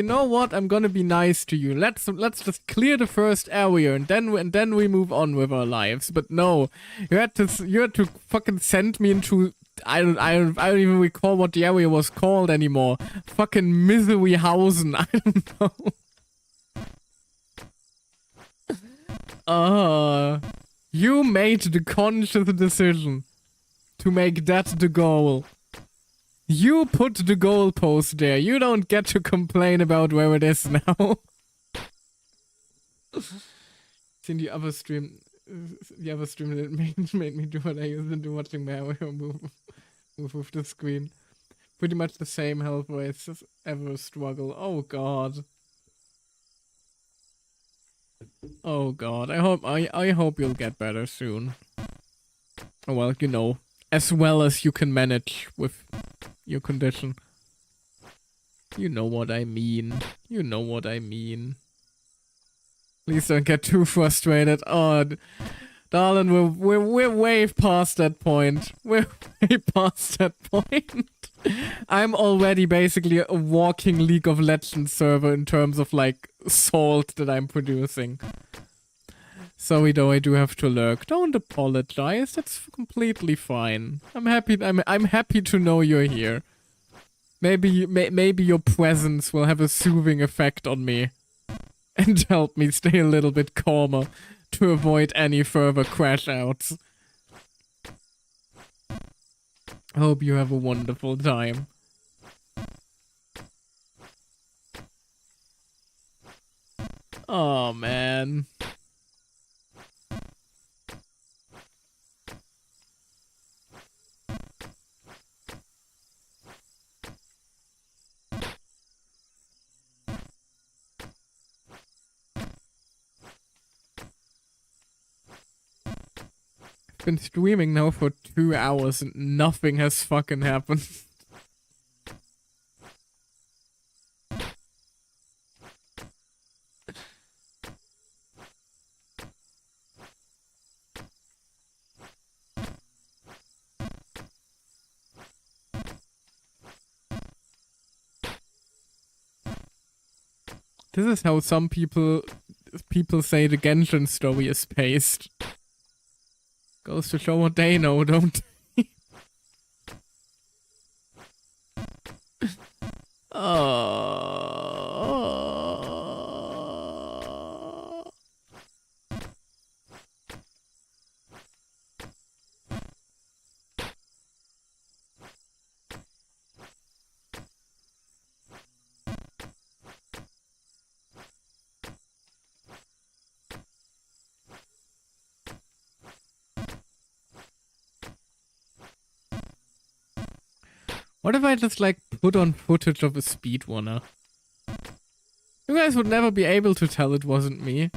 know what, I'm gonna be nice to you. Let's just clear the first area and then we move on with our lives. But no, you had to fucking send me into, I don't even recall what the area was called anymore. Fucking Miseryhausen, I don't know. You made the conscious decision to make that the goal. You put the goalpost there. You don't get to complain about where it is now. It's in the other stream that made me do what I used to do watching Mario move with the screen. Pretty much the same health rates as ever struggle. Oh god. Oh god. I hope you'll get better soon. Oh well, you know, as well as you can manage with your condition. You know what I mean. You know what I mean. Please don't get too frustrated. Oh, darling, we're way past that point. We're way past that point. I'm already basically a walking League of Legends server in terms of like salt that I'm producing. Sorry though, I do have to lurk. Don't apologize. That's completely fine. I'm happy to know you're here. Maybe your presence will have a soothing effect on me and help me stay a little bit calmer to avoid any further crash outs. Hope you have a wonderful time. Oh man. Been streaming now for 2 hours and nothing has fucking happened. This is how some people say the Genshin story is paced. Goes to show what they know, don't they? What if I just like put on footage of a speedrunner? You guys would never be able to tell it wasn't me.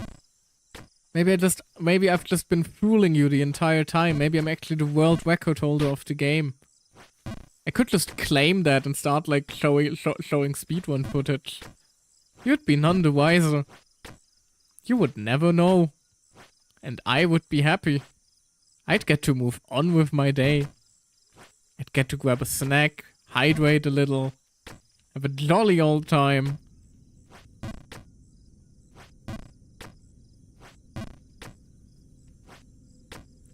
Maybe I've just been fooling you the entire time. Maybe I'm actually the world record holder of the game. I could just claim that and start like showing speedrun footage. You'd be none the wiser. You would never know. And I would be happy. I'd get to move on with my day. I'd get to grab a snack, hydrate a little, have a jolly old time.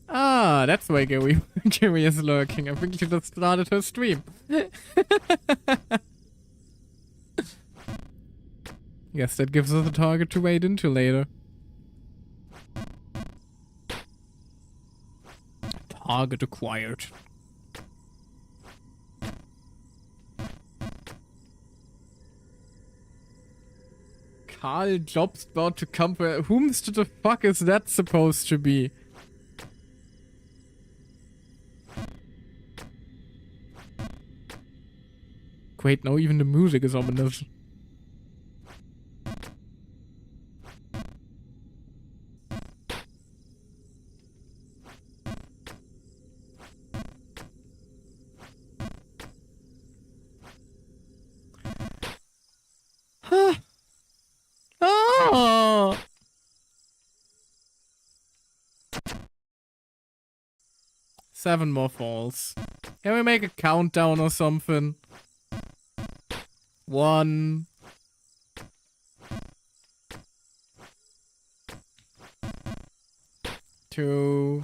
Ah, that's why Gary is lurking. I think she just started her stream. Guess that gives us a target to wade into later. Target acquired. Carl Jobs about to come for... Whomst the fuck is that supposed to be? Wait, no, even the music is ominous. Huh. Oh! Seven more falls. Can we make a countdown or something? 1. 2.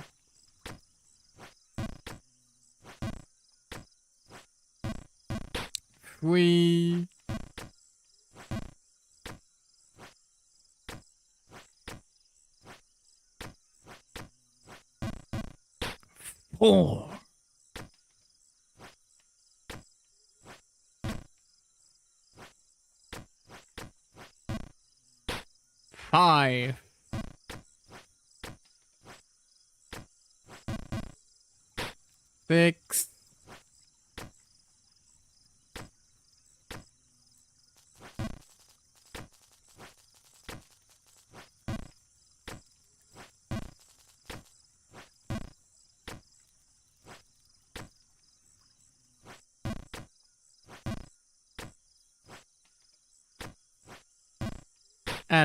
3. 4. 5. 6.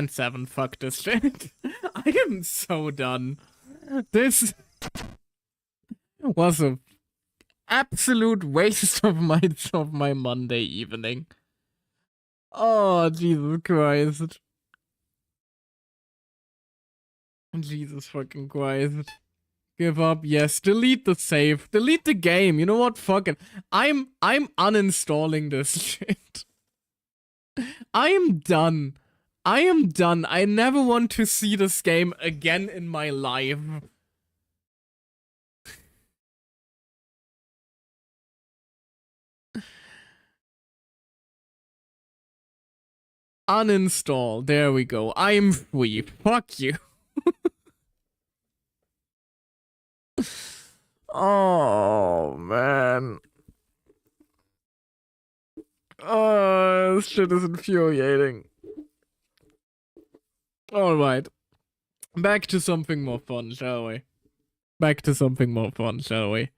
7. Fuck this shit. I am so done. This was a absolute waste of my Monday evening. Oh, Jesus Christ. Jesus fucking Christ. Give up, yes. Delete the save. Delete the game. You know what? Fuck it. I'm uninstalling this shit. I am done. I am done. I never want to see this game again in my life. Uninstall. There we go. I'm free. Fuck you. Oh, man. Oh, this shit is infuriating. Alright. Back to something more fun, shall we? back to something more fun, shall we?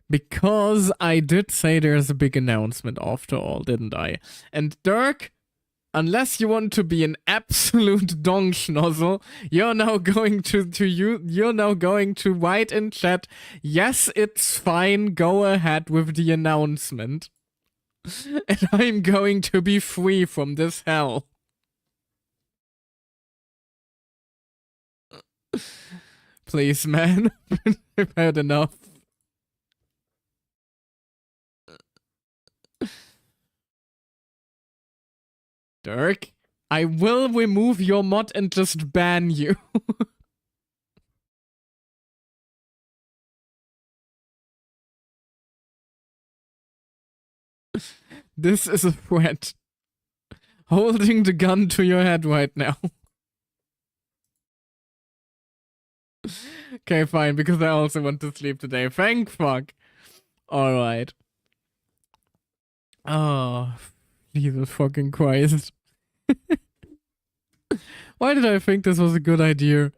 Because I did say there's a big announcement after all, didn't I? And Dirk, unless you want to be an absolute dong schnozzle, you're now going you're now going to write in chat, yes, it's fine, go ahead with the announcement. And I'm going to be free from this hell. Please, man. I've had enough. Dirk, I will remove your mod and just ban you. This is a threat. Holding the gun to your head right now. Okay, fine, because I also want to sleep today. Thank fuck. Alright. Oh, Jesus fucking Christ. Why did I think this was a good idea?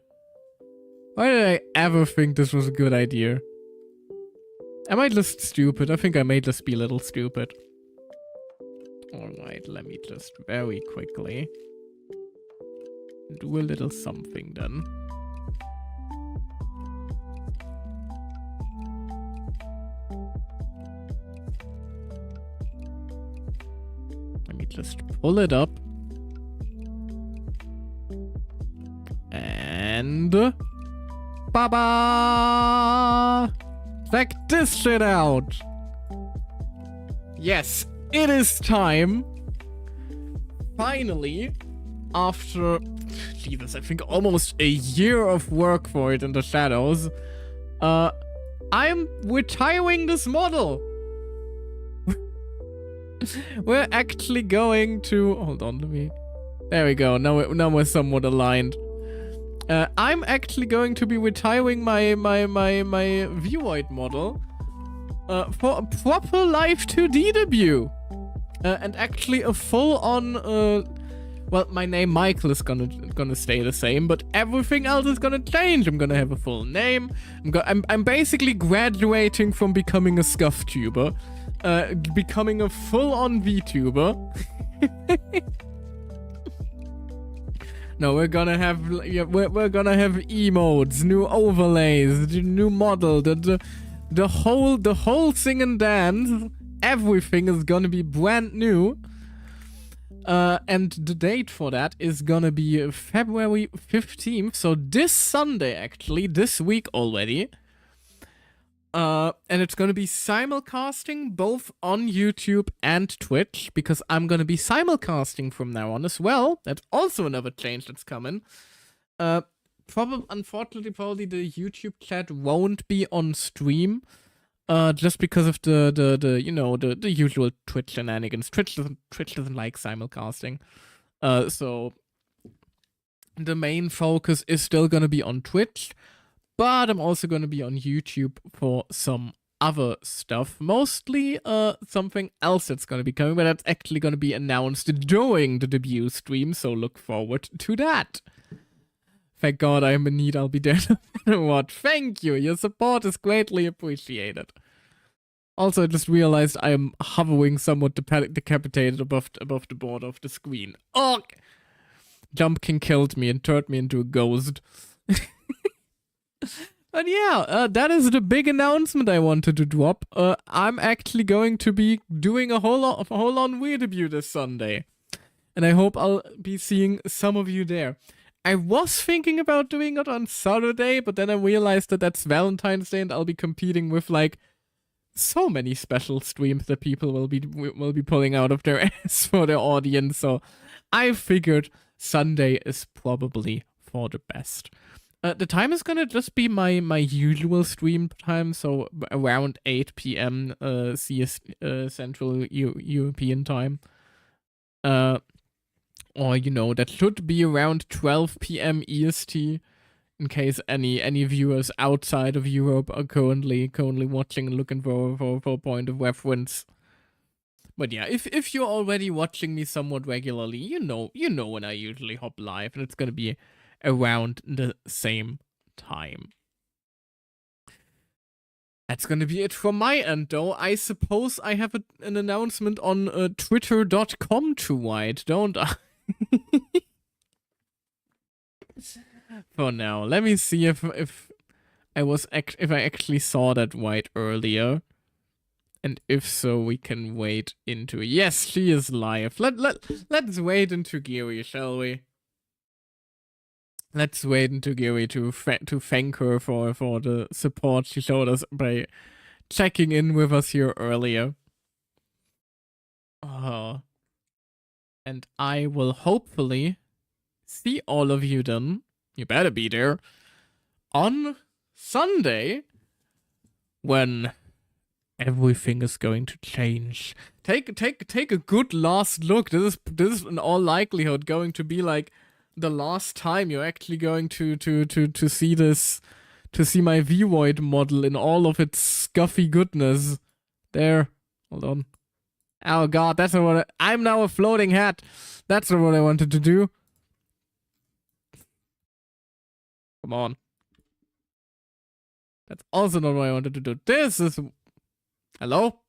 Why did I ever think this was a good idea? Am I just stupid? I think I may just be a little stupid. Alright, let me just very quickly do a little something then. Let me just pull it up. And... Baba! Check this shit out! Yes, it is time. Finally, after... Jesus, I think almost a year of work for it in the shadows. I'm retiring this model. We're actually going to... Hold on, let me... There we go, now we're somewhat aligned. I'm actually going to be retiring my VRoid model for a proper Live 2D debut. And actually a full-on... well, my name Michael is gonna stay the same, but everything else is gonna change. I'm gonna have a full name. I'm basically graduating from becoming a scuff tuber, becoming a full-on VTuber. No, we're gonna have we're gonna have emotes, new overlays, new model, the whole sing and dance. Everything is gonna be brand new. And the date for that is gonna be February 15th, so this Sunday actually, this week already. And it's gonna be simulcasting both on YouTube and Twitch, because I'm gonna be simulcasting from now on as well. That's also another change that's coming. Unfortunately, the YouTube chat won't be on stream. Just because of the you know, the usual Twitch shenanigans. Twitch doesn't like simulcasting. So the main focus is still gonna be on Twitch, but I'm also gonna be on YouTube for some other stuff. Mostly something else that's gonna be coming, but that's actually gonna be announced during the debut stream, so look forward to that. Thank God I'm in need, I'll be there no matter what. Thank you, your support is greatly appreciated. Also, I just realized I am hovering somewhat decapitated above the border of the screen. Oh! Jumpkin killed me and turned me into a ghost. But yeah, that is the big announcement I wanted to drop. I'm actually going to be doing a whole on Wii debut this Sunday. And I hope I'll be seeing some of you there. I was thinking about doing it on Saturday, but then I realized that that's Valentine's Day and I'll be competing with, like, so many special streams that people will be pulling out of their ass for their audience. So I figured Sunday is probably for the best. The time is gonna just be my usual stream time, so around 8 p.m. CS Central European time. Or, you know, that should be around 12 p.m. EST, in case any viewers outside of Europe are currently watching and looking for a point of reference. But yeah, if you're already watching me somewhat regularly, you know when I usually hop live, and it's gonna be around the same time. That's gonna be it from my end, though. I suppose I have an announcement on twitter.com to write, don't I? For now, let me see if I actually saw that right earlier, and if so, we can wait into. Yes, she is live. Let's wait into Giri, shall we? Let's wait into Giri to thank her for the support she showed us by checking in with us here earlier. And I will hopefully see all of you then. You better be there on Sunday when everything is going to change. Take a good last look. This is in all likelihood going to be like the last time you're actually going to see this, to see my VRoid model in all of its scuffy goodness. There. Hold on. Oh god, that's not what I'm now a floating hat. That's not what I wanted to do. Come on. That's also not what I wanted to do. This is... Hello?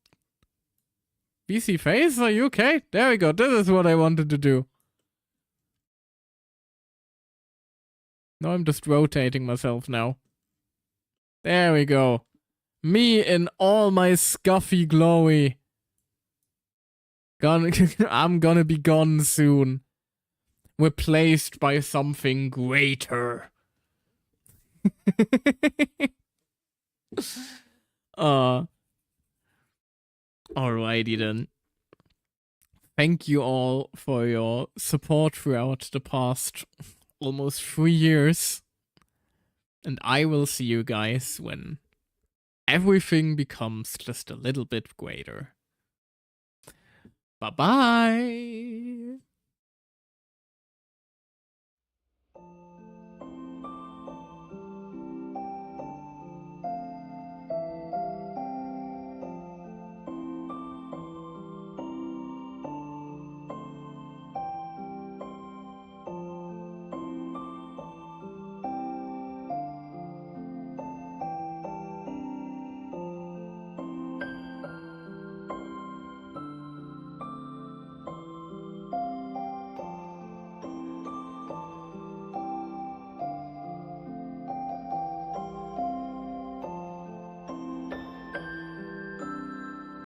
BC face, are you okay? There we go. This is what I wanted to do. No, I'm just rotating myself now. There we go. Me in all my scuffy glowy. I'm gonna be gone soon. Replaced by something greater. Alrighty then. Thank you all for your support throughout the past almost 3 years. And I will see you guys when everything becomes just a little bit greater. Bye-bye!